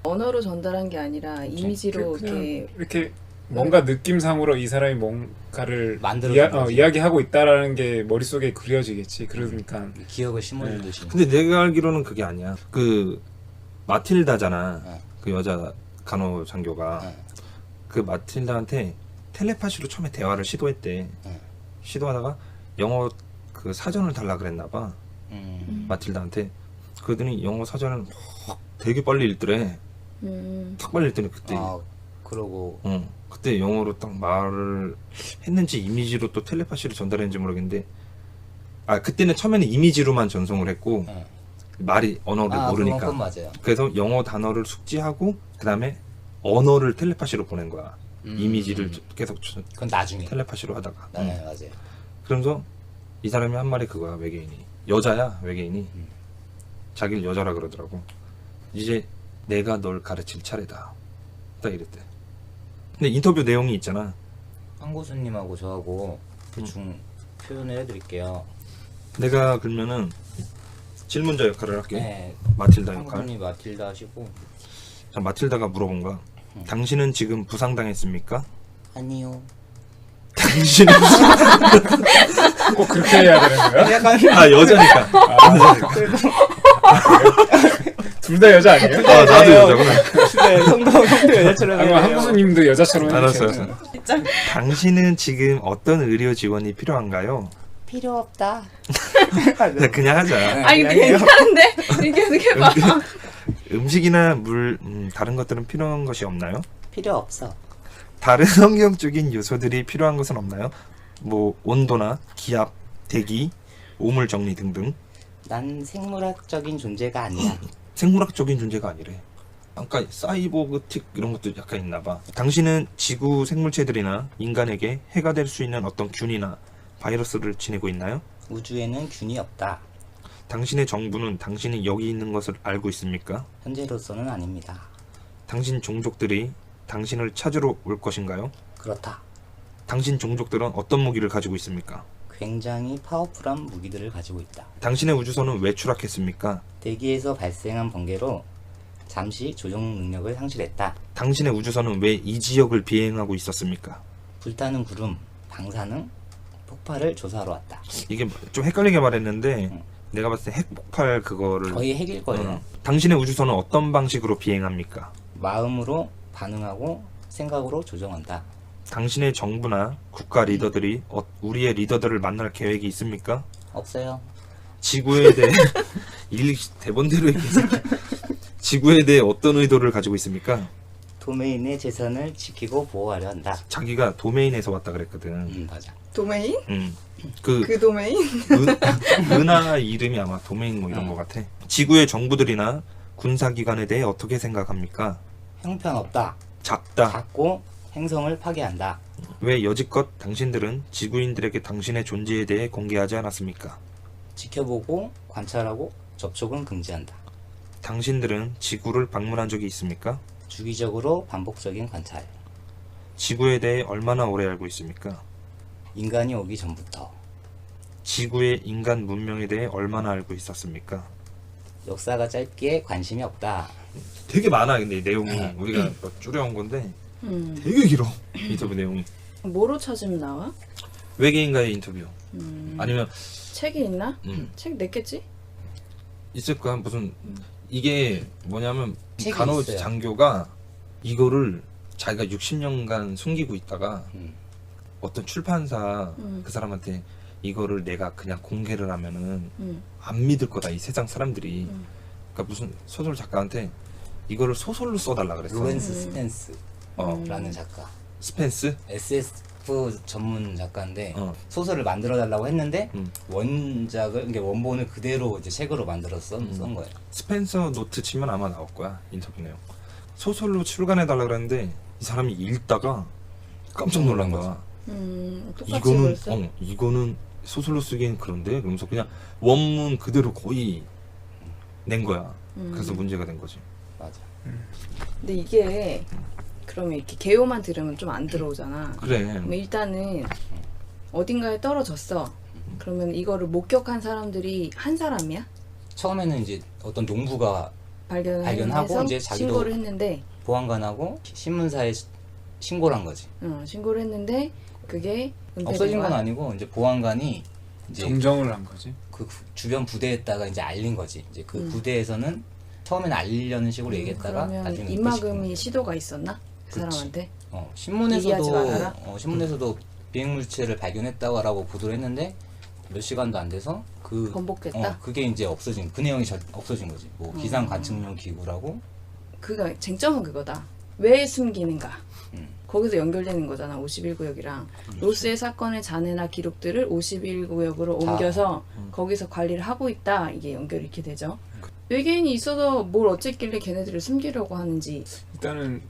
B: 언어로 전달한 게 아니라 이미지로
C: 이렇게 뭔가 느낌상으로 이 사람이 뭔가를
E: 만들어준 거지.
C: 이야기하고 있다라는 게 머릿속에 그려지겠지. 그러니까
E: 기억을 심어주듯이.
D: 근데 내가 알기로는 그게 아니야. 그 마틸다잖아.
E: 네.
D: 그 여자 간호장교가
E: 네.
D: 그 마틸다한테 텔레파시로 처음에 대화를 시도했대.
E: 네.
D: 시도하다가 영어 그 사전을 달라 그랬나 봐. 마틸다한테. 그러더니 영어 사전을 막 되게 빨리 읽더래. 탁 빨리 읽더니 그때
E: 그러고
D: 그때 영어로 딱 말을 했는지 이미지로 또 텔레파시를 전달했는지 모르겠는데 그때는 처음에는 이미지로만 전송을 했고
E: 네.
D: 말이 언어를 모르니까
E: 그건 맞아요.
D: 그래서 영어 단어를 숙지하고 그 다음에 언어를 텔레파시로 보낸 거야. 이미지를 계속
E: 그건 나중에.
D: 텔레파시로 하다가
E: 네, 맞아요.
D: 그러면서 이 사람이 한 말이 그거야. 외계인이 여자야. 외계인이 자기를 여자라 그러더라고. 이제 내가 널 가르칠 차례다 딱 이랬대. 근데 인터뷰 내용이 있잖아.
E: 황고수님하고 저하고 대충 표현을 해드릴게요.
D: 내가 그러면은 질문자 역할을 할게.
E: 네,
D: 마틸다 역할.
E: 황고수님 마틸다 하시고.
D: 자, 마틸다가 물어본 거야. 당신은 지금 부상당했습니까?
E: 아니요.
D: 당신은
C: 꼭 그렇게 해야 되는 거야?
E: 약간
D: 여자니까.
C: 둘 다 여자 아니에요?
D: 나도 여자구나.
E: 네, 성도 여자처럼
C: 아니 한구수님도 여자처럼
D: 알았어요.
C: 해주세요.
D: 당신은 지금 어떤 의료 지원이 필요한가요?
E: 필요 없다.
D: 그냥 하자.
B: 아니 근데 괜찮은데? 이렇게 어떻게 봐.
D: 음식이나 물, 다른 것들은 필요한 것이 없나요?
E: 필요 없어.
D: 다른 환경적인 요소들이 필요한 것은 없나요? 뭐 온도나 기압, 대기, 오물 정리 등등.
E: 난 생물학적인 존재가 아니야.
D: 생물학적인 존재가 아니래. 아까 사이보그틱 이런 것도 약간 있나 봐. 당신은 지구 생물체들이나 인간에게 해가 될 수 있는 어떤 균이나 바이러스를 지니고 있나요?
E: 우주에는 균이 없다.
D: 당신의 정부는 당신이 여기 있는 것을 알고 있습니까?
E: 현재로서는 아닙니다.
D: 당신 종족들이 당신을 찾으러 올 것인가요?
E: 그렇다.
D: 당신 종족들은 어떤 무기를 가지고 있습니까?
E: 굉장히 파워풀한 무기들을 가지고 있다.
D: 당신의 우주선은 왜 추락했습니까?
E: 대기에서 발생한 번개로 잠시 조종 능력을 상실했다.
D: 당신의 우주선은 왜 이 지역을 비행하고 있었습니까?
E: 불타는 구름, 방사능, 폭발을 조사하러 왔다.
D: 이게 좀 헷갈리게 말했는데 내가 봤을 때 핵폭발 그거를
E: 거의 핵일 거예요.
D: 당신의 우주선은 어떤 방식으로 비행합니까?
E: 마음으로 반응하고 생각으로 조정한다.
D: 당신의 정부나 국가 리더들이 우리의 리더들을 만날 계획이 있습니까?
E: 없어요.
D: 지구에 대해 대본대로 얘기해서 지구에 대해 어떤 의도를 가지고 있습니까?
E: 도메인의 재산을 지키고 보호하려 한다.
D: 자기가 도메인에서 왔다 그랬거든.
E: 맞아.
B: 도메인?
D: 그
B: 도메인?
D: 은하 이름이 아마 도메인 뭐 이런 거 같아. 지구의 정부들이나 군사기관에 대해 어떻게 생각합니까?
E: 형편없다.
D: 작다.
E: 작고 행성을 파괴한다.
D: 왜 여지껏 당신들은 지구인들에게 당신의 존재에 대해 공개하지 않았습니까?
E: 지켜보고 관찰하고 접촉은 금지한다.
D: 당신들은 지구를 방문한 적이 있습니까?
E: 주기적으로 반복적인 관찰.
D: 지구에 대해 얼마나 오래 알고 있습니까?
E: 인간이 오기 전부터.
D: 지구의 인간 문명에 대해 얼마나 알고 있었습니까?
E: 역사가 짧기에 관심이 없다.
D: 되게 많아. 근데 이 내용이 우리가 줄여온 건데 되게 길어. 인터뷰 내용이.
B: 뭐로 찾으면 나와?
D: 외계인과의 인터뷰. 아니면
B: 책이 있나? 책 냈겠지?
D: 있을 거야. 무슨 이게 뭐냐면
E: 책이
D: 간호
E: 있어요.
D: 장교가 이거를 자기가 60년간 숨기고 있다가 어떤 출판사 그 사람한테 이거를 내가 그냥 공개를 하면은 안 믿을 거다 이 세상 사람들이. 그러니까 무슨 소설 작가한테 이거를 소설로 써달라 그랬어.
E: 로렌스 스펜스 라는 작가.
D: 스펜스?
E: SF 전문 작가인데
D: 어.
E: 소설을 만들어 달라고 했는데 원작을 그러니까 원본을 그대로 이제 책으로 만들어서 쓴 거예요.
D: 스펜서 노트 치면 아마 나올 거야 인터뷰 내용. 소설로 출간해 달라 그랬는데 이 사람이 읽다가 깜짝 놀란 거야.
B: 똑같이 벌써?
D: 이거는 소설로 쓰기엔 그런데 그러면서 그냥 원문 그대로 거의 낸 거야. 그래서 문제가 된 거지.
E: 맞아.
B: 근데 이게 그러면 이렇게 개요만 들으면 좀 안 들어오잖아.
D: 그래.
B: 그럼 일단은 어딘가에 떨어졌어. 그러면 이거를 목격한 사람들이 한 사람이야?
E: 처음에는 이제 어떤 농부가 발견하고 이제 자기도
B: 신고를 했는데
E: 보안관하고 신문사에 신고를 한 거지.
B: 신고를 했는데 그게
E: 없어진 건 아니고 이제 보안관이 이제
C: 정정을 한 거지.
E: 그 주변 부대에다가 이제 알린 거지. 이제 그 부대에서는 처음에는 알리려는 식으로 얘기했다가
B: 그러면
E: 나중에
B: 입막음이 시도가 있었나? 그
E: 그렇지.
B: 사람한테?
E: 신문에서도
B: 얘기하지 말아라?
E: 신문에서도 비행 물체를 발견했다고 보도를 했는데 몇 시간도 안 돼서
B: 번복됐다?
E: 그게 이제 없어진 그 내용이 없어진 거지. 뭐 기상 관측용 기구라고.
B: 그가 쟁점은 그거다. 왜 숨기는가?
E: 음.
B: 거기서 연결되는 거잖아. 51구역이랑 로스의 사건의 잔해나 기록들을 51구역으로 옮겨서 거기서 관리를 하고 있다. 이게 연결이 이렇게 되죠. 외계인이 있어서 뭘 어쨌길래 걔네들을 숨기려고 하는지.
C: 일단은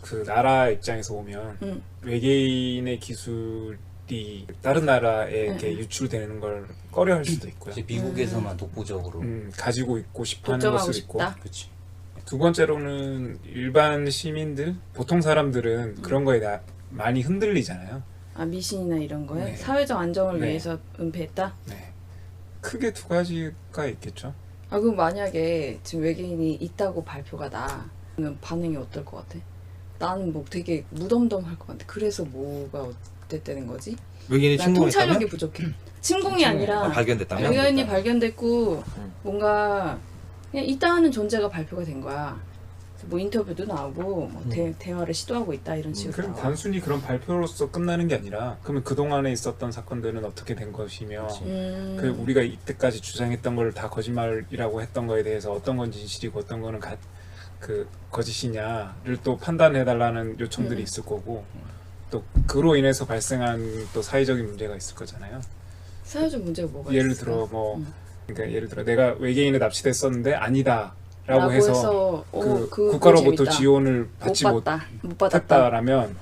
C: 그 나라 입장에서 보면 외계인의 기술이 다른 나라에 이렇게 유출되는 걸 꺼려할 수도 있고요.
E: 이제 미국에서만 독보적으로.
C: 가지고 있고 싶어하는
B: 독점하고
C: 것도 있고.
B: 싶다.
E: 그렇지.
C: 두 번째로는 일반 시민들, 보통 사람들은 그런 거에 많이 흔들리잖아요.
B: 아, 미신이나 이런 거요?
C: 네.
B: 사회적 안정을
C: 네.
B: 위해서 은폐했다?
C: 네. 크게 두 가지가 있겠죠.
B: 아, 그럼 만약에 지금 외계인이 있다고 발표가 나, 그러면 반응이 어떨 것 같아? 나는 뭐 되게 무덤덤할 것 같아. 그래서 뭐가 어땠다는 거지?
D: 외계인이
B: 난 통찰력이
D: 침공했다면?
B: 부족해. 침공이 아니라
D: 발견됐다면?
B: 외계인이 발견됐고 뭔가 그냥 있다는 존재가 발표가 된 거야. 그래서 뭐 인터뷰도 나오고 뭐 대화를 시도하고 있다 이런 식으로
C: 그럼
B: 나와.
C: 단순히 그런 발표로서 끝나는 게 아니라 그러면 그동안에 있었던 사건들은 어떻게 된 것이며 그 우리가 이때까지 주장했던 걸 다 거짓말이라고 했던 거에 대해서 어떤 건 진실이고 어떤 거는 그 거짓이냐를 또 판단해달라는 요청들이 있을 거고 또 그로 인해서 발생한 또 사회적인 문제가 있을 거잖아요.
B: 사회적 문제가 뭐가
C: 예를
B: 있을까?
C: 들어 뭐 그러니까 예를 들어 내가 외계인에 납치됐었는데 아니다라고 해서 그 국가로부터 지원을 받지
B: 못 받았다.
C: 못했다라면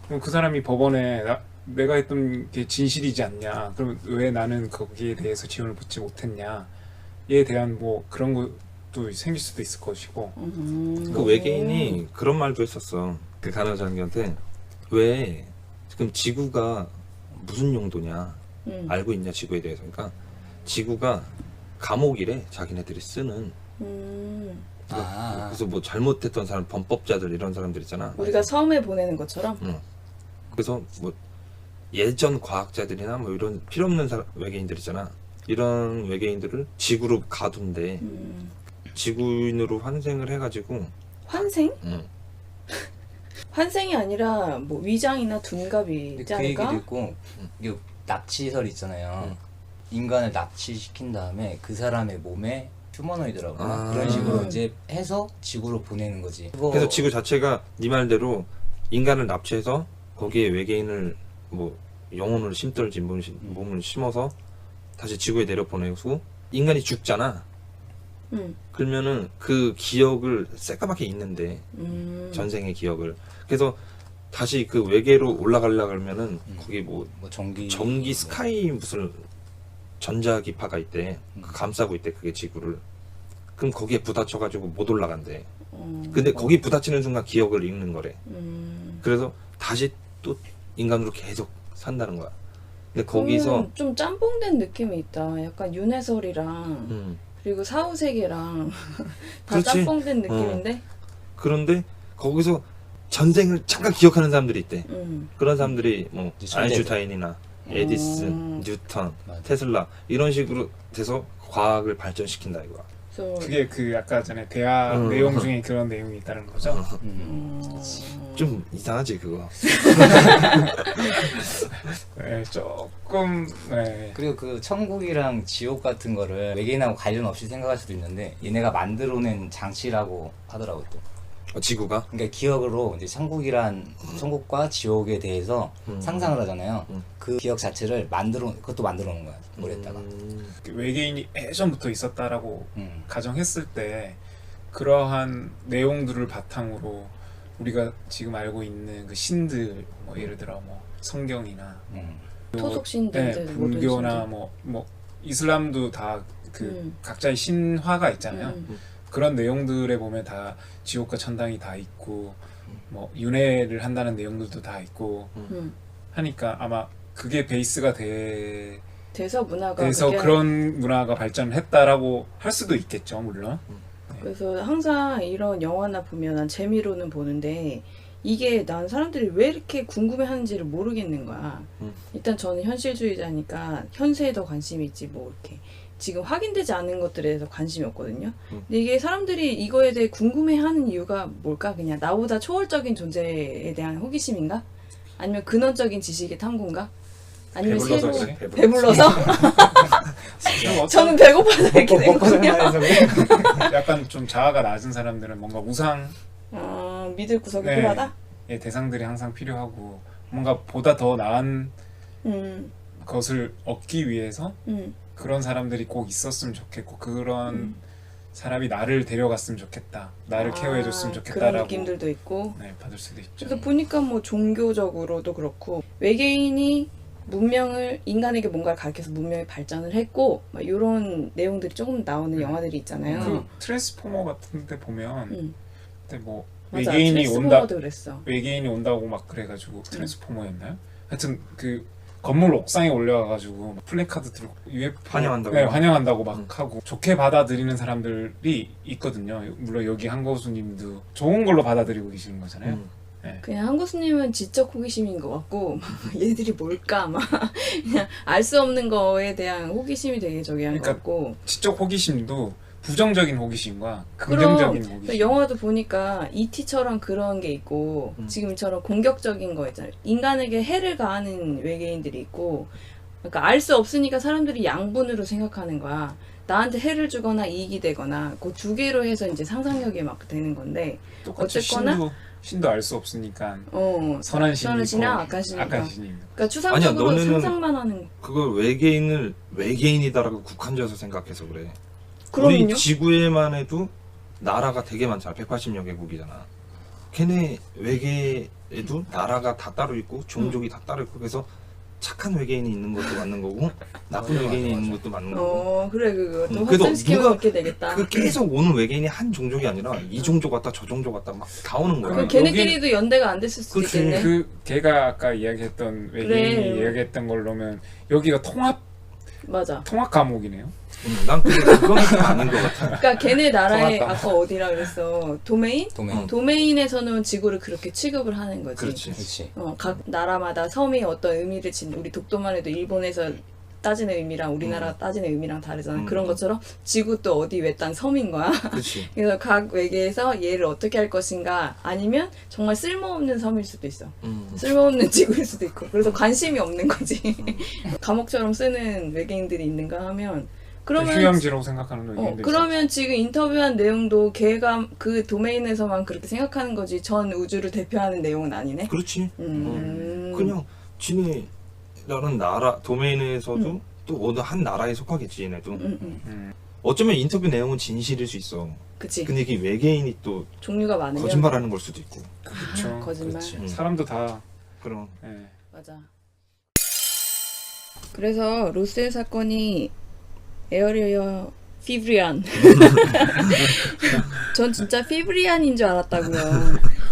C: 그럼 그 사람이 법원에 내가 했던 게 진실이지 않냐? 그러면 왜 나는 거기에 대해서 지원을 받지 못했냐?에 대한 뭐 그런 것도 생길 수도 있을 것이고.
D: 그 외계인이 그런 말도 했었어. 그 간호사님한테 왜 지금 지구가 무슨 용도냐 알고 있냐 지구에 대해서. 그러니까 지구가 감옥이래 자기네들이 쓰는. 그래서 뭐 잘못했던 사람 범법자들 이런 사람들 있잖아.
B: 우리가 섬에 보내는 것처럼.
D: 그래서 뭐 예전 과학자들이나 뭐 이런 필요 없는 외계인들 있잖아. 이런 외계인들을 지구로 가둔대. 지구인으로 환생을 해가지고.
B: 환생?
D: 응.
B: 환생이 아니라 뭐 위장이나 둔갑이지
E: 근데 그
B: 않을까?
E: 얘기도 있고 이게 납치설 있잖아요. 인간을 납치시킨 다음에 그 사람의 몸에 휴머노이드라고 그런 식으로 이제 해서 지구로 보내는 거지.
D: 그래서 지구 자체가 네 말대로 인간을 납치해서 거기에 외계인을 뭐 영혼을 심떨지 몸을 심어서 다시 지구에 내려보내고 인간이 죽잖아. 그러면은 그 기억을 새까맣게 잊는데 전생의 기억을. 그래서 다시 그 외계로 올라가려고 하면은 거기 뭐 전기 스카이 무슨 전자기파가 있대. 감싸고 있대 그게 지구를. 그럼 거기에 부딪혀가지고 못 올라간대. 근데 거기 부딪히는 순간 기억을 잃는 거래. 그래서 다시 또 인간으로 계속 산다는 거야. 근데 거기서
B: 좀 짬뽕된 느낌이 있다. 약간 윤해설이랑 그리고 사후세계랑 다
D: 그렇지.
B: 짬뽕된 느낌인데.
D: 그런데 거기서 전생을 잠깐 기억하는 사람들이 있대. 그런 사람들이 뭐 아인슈타인이나 에디슨, 뉴턴, 테슬라 이런 식으로 돼서 과학을 발전시킨다 이거야.
C: 그게 그 아까 전에 대화 내용 중에 그런 내용이 있다는 거죠.
D: 좀 이상하지 그거.
C: 네, 조금. 네.
E: 그리고 그 천국이랑 지옥 같은 거를 외계인하고 관련 없이 생각할 수도 있는데 얘네가 만들어낸 장치라고 하더라고 또.
D: 지구가?
E: 그러니까 기억으로 이제 천국과 지옥에 대해서 상상을 하잖아요. 그 기억 자체를 그것도 만들어 놓은 거야 머리에다가.
C: 외계인이 예전부터 있었다라고 가정했을 때 그러한 내용들을 바탕으로 우리가 지금 알고 있는 그 신들 뭐 예를 들어 뭐 성경이나
B: 토속신들,
C: 네, 불교나 뭐 이슬람도 다 그 각자의 신화가 있잖아요. 그런 내용들에 보면 다 지옥과 천당이 다 있고 뭐 윤회를 한다는 내용들도 다 있고 하니까 아마 그게 베이스가
B: 돼서
C: 그런 문화가 발전했다라고 할 수도 있겠죠, 물론.
B: 그래서 항상 이런 영화나 보면 난 재미로는 보는데 이게 난 사람들이 왜 이렇게 궁금해하는지를 모르겠는 거야. 일단 저는 현실주의자니까 현세에 더 관심이 있지 뭐 이렇게 지금 확인되지 않은 것들에 대해서 관심이 없거든요. 근데 이게 사람들이 이거에 대해 궁금해하는 이유가 뭘까? 그냥 나보다 초월적인 존재에 대한 호기심인가? 아니면 근원적인 지식의 탐구인가? 아니면 새로
C: 배불러서지.
B: 배불러서? 저는 배고파서 이렇게 되거든요.
C: 약간 좀 자아가 낮은 사람들은 뭔가 우상의
B: 믿을 구석이
C: 네.
B: 필요하다?
C: 대상들이 항상 필요하고 뭔가 보다 더 나은
B: 음,
C: 것을 얻기 위해서
B: 음,
C: 그런 사람들이 꼭 있었으면 좋겠고 그런 사람이 나를 데려갔으면 좋겠다. 나를 케어해줬으면
B: 그런
C: 좋겠다라고
B: 느낌들도 있고.
C: 네, 받을 수도 있죠.
B: 그래서 보니까 뭐 종교적으로도 그렇고 외계인이 문명을 인간에게 뭔가를 가르쳐서 문명이 발전을 했고 막 이런 내용들이 조금 나오는 영화들이 있잖아요.
C: 그 트랜스포머 같은데 보면
B: 음.
C: 그때 뭐
B: 맞아.
C: 외계인이 온다
B: 트랜스포머도 그랬어.
C: 외계인이 온다고 막 그래가지고 트랜스포머였나요? 하여튼 그 건물 옥상에 올라가가지고 막 플래카드 들고 UFO
D: 환영한다고.
C: 네, 환영한다고 막 하고 좋게 받아들이는 사람들이 있거든요. 물론 여기 한고수님도 좋은 걸로 받아들이고 계시는 거잖아요.
B: 그냥 한고수님은 지적 호기심인 것 같고 얘들이 뭘까 막 그냥 알 수 없는 거에 대한 호기심이 되게 저기 한 것
C: 그러니까
B: 같고.
C: 지적 호기심도 부정적인 호기심과
B: 그럼
C: 긍정적인 호기심.
B: 영화도 보니까 E.T.처럼 그런 게 있고 지금처럼 공격적인 거 있잖아요. 인간에게 해를 가하는 외계인들이 있고 그러니까 알 수 없으니까 사람들이 양분으로 생각하는 거야. 나한테 해를 주거나 이익이 되거나 그 두 개로 해서 이제 상상력이 막 되는 건데
C: 똑같이
B: 어쨌거나
C: 신도 알 수 없으니까 선한
B: 선한
C: 신이
B: 신이나
C: 있고
B: 악한 신이
C: 악한
B: 있고.
C: 신이 있는 거.
B: 그러니까 추상적으로
D: 아니야, 너네는
B: 상상만 하는.
D: 그걸 외계인을 외계인이다라고 국한지어서 생각해서 그래.
B: 그럼요.
D: 우리 지구에만 해도 나라가 되게 많잖아. 180여 개국이잖아. 걔네 외계에도 나라가 다 따로 있고 종족이 다 따로 있고 그래서 착한 외계인이 있는 것도 맞는 거고 나쁜 외계인이 있는 것도 맞는 거고.
B: 그래 그거 또
D: 그래도
B: 확장시키면
D: 누가
B: 그렇게 되겠다.
D: 그 계속 오는 외계인이 한 종족이 아니라 이 종족 같다 저 종족 같다 막 다 오는 거야.
B: 그 걔네끼리도 연대가 안 됐을 수도
D: 그치.
B: 있겠네.
C: 그 걔가 아까 이야기했던 외계인이
B: 그래.
C: 이야기했던 걸로면 여기가 통합
B: 맞아.
C: 과목이네요.
D: 난 그건 아닌 것 같아.
B: 그러니까 걔네 나라에
C: 통합다.
B: 아까 어디라 그랬어? 도메인?
E: 도메인.
B: 도메인에서는 지구를 그렇게 취급을 하는 거지.
D: 그렇지.
E: 그렇지.
B: 각 나라마다 섬이 어떤 의미를 진 우리 독도만 해도 일본에서 따지는 의미랑 우리나라 따지는 의미랑 다르잖아. 그런 것처럼 지구도 어디 외딴 섬인 거야.
D: 그렇지.
B: 그래서 각 외계에서 얘를 어떻게 할 것인가 아니면 정말 쓸모없는 섬일 수도 있어. 쓸모없는 지구일 수도 있고. 그래서 관심이 없는 거지. 감옥처럼 쓰는 외계인들이 있는가 하면 그러면
C: 휴양지라고 생각하는 외계인들.
B: 그러면 지금 인터뷰한 내용도 걔가 그 도메인에서만 그렇게 생각하는 거지 전 우주를 대표하는 내용은 아니네.
D: 그렇지.
B: 그냥
D: 지네라는 나라 도메인에서도 또 어느 한 나라에 속하겠지 얘네도.
C: 음.
D: 어쩌면 인터뷰 내용은 진실일 수 있어.
B: 그치.
D: 근데 이게 외계인이 또
B: 종류가 많으면
D: 거짓말하는 걸 수도 있고.
C: 그렇죠.
B: 거짓말.
E: 그렇지.
C: 사람도 다
D: 그럼
C: 예.
B: 맞아. 그래서 로스웰 사건이 에어리어 피브리안. 전 진짜 피브리안인 줄 알았다고요.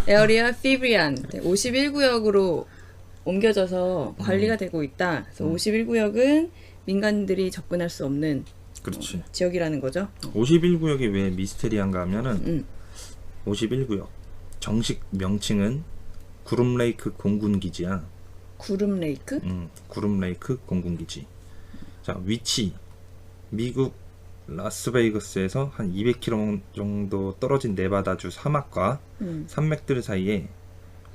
B: 에어리어 피브리안 51구역으로 옮겨져서 관리가 되고 있다. 그래서 51구역은 민간인들이 접근할 수 없는
D: 그렇지.
B: 지역이라는 거죠.
D: 51구역이 왜 미스테리한가 하면은 51구역 정식 명칭은 구름레이크 공군기지야.
B: 구름레이크?
D: 구름레이크 공군기지. 자, 위치 미국 라스베이거스에서 한 200km 정도 떨어진 네바다주 사막과 산맥들 사이에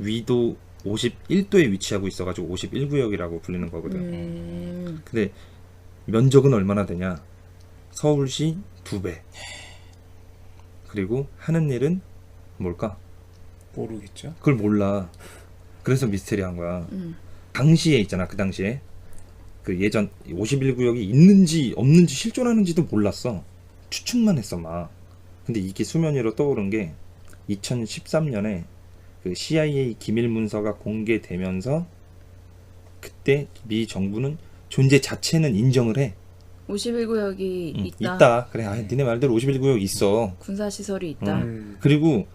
D: 위도 51도에 위치하고 있어가지고 51구역이라고 불리는 거거든. 근데 면적은 얼마나 되냐? 서울시 2배. 그리고 하는 일은 뭘까?
C: 모르겠죠.
D: 그걸 몰라. 그래서 미스테리한 거야. 당시에 있잖아. 그 당시에 그 예전 51구역이 있는지 없는지 실존하는지도 몰랐어. 추측만 했어 막. 근데 이게 수면 위로 떠오른 게 2013년에 그 CIA 기밀 문서가 공개되면서 그때 미 정부는 존재 자체는 인정을 해.
B: 51구역이 있다.
D: 있다. 그래. 니네 말대로 51구역 있어.
B: 군사시설이 있다.
D: 그리고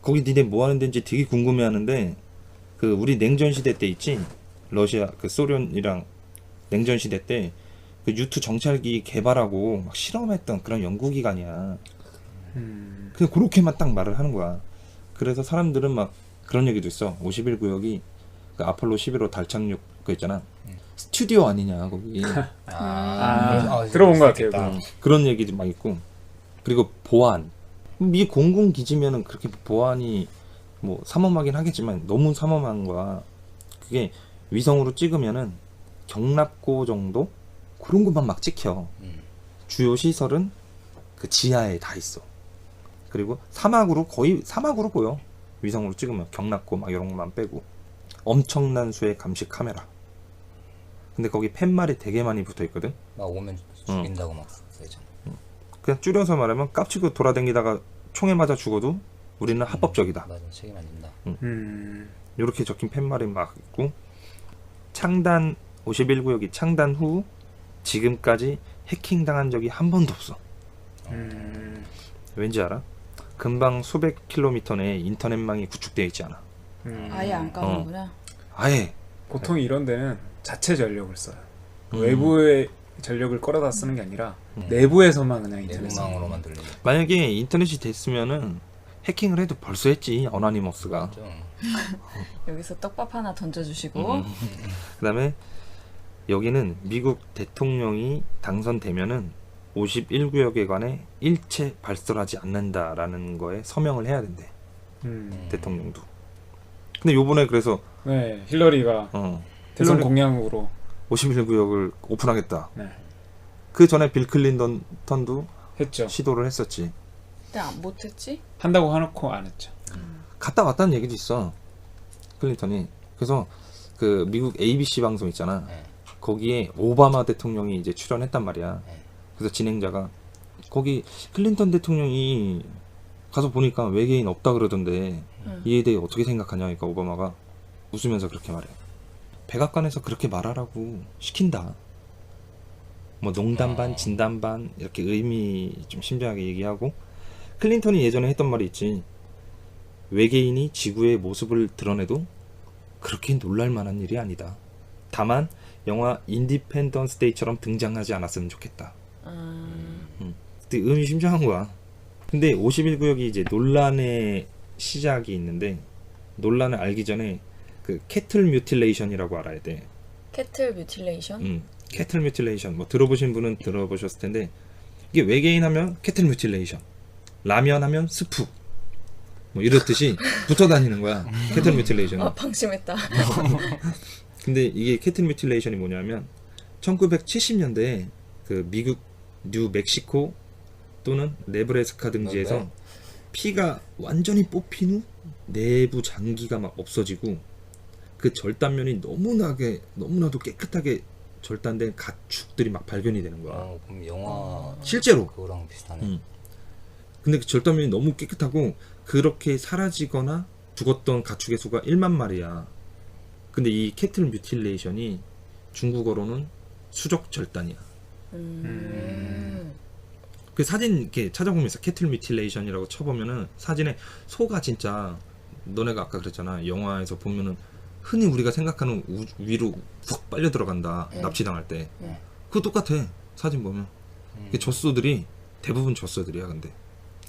D: 거기 니네 뭐 하는 데인지 되게 궁금해하는데 그 우리 냉전 시대 때 있지. 러시아 그 소련이랑 냉전 시대 때 그 U2 정찰기 개발하고 막 실험했던 그런 연구기관이야. 그냥 그렇게만 딱 말을 하는 거야. 그래서 사람들은 막 그런 얘기도 있어. 51구역이 그 아폴로 11호 달 착륙 그 있잖아. 스튜디오 아니냐 거기.
C: 들어본 것 같아요.
E: 그렇겠다.
D: 그런 얘기도 막 있고. 그리고 보안. 미 공군 기지면은 그렇게 보안이 뭐 삼엄하긴 하겠지만 너무 삼엄한 거야. 그게 위성으로 찍으면은 경납고 정도 그런 것만 막 찍혀. 주요 시설은 그 지하에 다 있어. 그리고 사막으로 거의 사막으로 보여. 위성으로 찍으면 경납고 막 이런 것만 빼고 엄청난 수의 감시 카메라. 근데 거기 팻말이 되게 많이 붙어 있거든.
E: 막 오면 죽인다고 막 써있잖아.
D: 그냥 줄여서 말하면 깝치고 돌아다니다가 총에 맞아 죽어도 우리는 합법적이다.
E: 맞아, 책임 안 진다.
D: 이렇게 적힌 팻말이 막 있고, 창단 51구역이 창단 후 지금까지 해킹당한 적이 한 번도 없어. 왠지 알아? 금방 수백 킬로미터 내에 인터넷망이 구축되어 있지 않아.
B: 아예 안 까는구나.
D: 아예.
C: 보통 이런 데는 자체 전력을 써요. 외부의 전력을 끌어다 쓰는 게 아니라 내부에서만 그냥 인터넷
E: 내부망으로만 돌리는.
D: 만약에 인터넷이 됐으면은 해킹을 해도 벌써 했지. 어나니머스가.
B: 여기서 떡밥 하나 던져주시고.
D: 그 다음에 여기는 미국 대통령이 당선되면은 51구역에 관해 일체 발설하지 않는다라는 거에 서명을 해야 된대. 대통령도. 근데 요번에 그래서
C: 네, 힐러리가 대선 공약으로
D: 51구역을 오픈하겠다.
C: 네.
D: 그 전에 빌 클린턴도
C: 했죠.
D: 시도를 했었지.
B: 근데 못했지?
C: 한다고 해놓고 안 했죠.
D: 갔다 왔다는 얘기도 있어. 클린턴이. 그래서 그 미국 ABC 방송 있잖아.
E: 네.
D: 거기에 오바마 대통령이 이제 출연했단 말이야.
E: 네.
D: 그래서 진행자가 거기 클린턴 대통령이 가서 보니까 외계인 없다 그러던데 이에 대해 어떻게 생각하냐. 그러니까 오바마가 웃으면서 그렇게 말해. 백악관에서 그렇게 말하라고 시킨다. 뭐 농담 반 진담 반 이렇게 의미 좀 심장하게 얘기하고, 클린턴이 예전에 했던 말이 있지. 외계인이 지구의 모습을 드러내도 그렇게 놀랄 만한 일이 아니다. 다만 영화 인디펜던스 데이처럼 등장하지 않았으면 좋겠다. 근데 의미심장한 거야. 근데 51구역이 이제 논란의 시작이 있는데, 논란을 알기 전에 그 캐틀 뮤틸레이션이라고 알아야 돼.
B: 캐틀 뮤틸레이션?
D: 캐틀 뮤틸레이션 뭐 들어보신 분은 들어보셨을 텐데, 이게 외계인 하면 캐틀 뮤틸레이션, 라면 하면 스프 뭐 이렇듯이 붙어 다니는 거야. 캐틀 뮤틸레이션은.
B: 아, 방심했다.
D: 근데 이게 캐틀 뮤틸레이션이 뭐냐면 1970년대에 그 미국 뉴멕시코 또는 네브래스카 등지에서 피가 완전히 뽑힌 후 내부 장기가 막 없어지고 그 절단면이 너무나도 깨끗하게 절단된 가축들이 막 발견이 되는 거야.
E: 그럼 영화
D: 실제로.
E: 그거랑 비슷하네.
D: 근데 그 절단면이 너무 깨끗하고 그렇게 사라지거나 죽었던 가축의 수가 1만 마리야. 근데 이 캐틀 뮤틸레이션이 중국어로는 수족 절단이야. 그 사진 이렇게 찾아보면서 캐틀 뮤틸레이션이라고 쳐보면은 사진에 소가 진짜, 너네가 아까 그랬잖아. 영화에서 보면은 흔히 우리가 생각하는 위로 훅 빨려 들어간다. 납치당할 때. 그거 똑같아. 사진 보면. 젖소들이 대부분 젖소들이야. 근데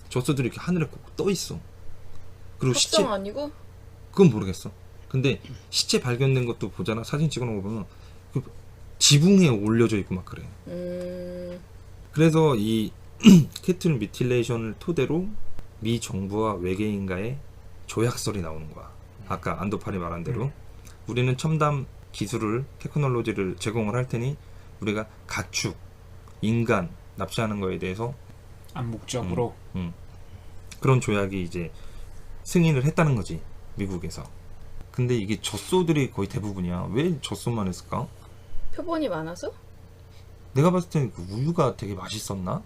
D: 젖소들이 이렇게 하늘에 꼭 떠 있어. 그리고 시체,
B: 합성 아니고?
D: 그건 모르겠어. 근데 시체 발견된 것도 보잖아. 사진 찍어놓은 거 보면 그 지붕에 올려져 있고 막 그래. 그래서 이 캐틀 뮤틸레이션을 토대로 미 정부와 외계인과의 조약설이 나오는 거야. 아까 안도팔이 말한 대로 우리는 첨단 기술을, 테크놀로지를 제공을 할 테니 우리가 가축, 인간 납치하는 거에 대해서
C: 암묵적으로
D: 그런 조약이 이제 승인을 했다는 거지, 미국에서. 근데 이게 젖소들이 거의 대부분이야. 왜 젖소만 했을까?
B: 표본이 많아서?
D: 내가 봤을 때는 그 우유가 되게 맛있었나?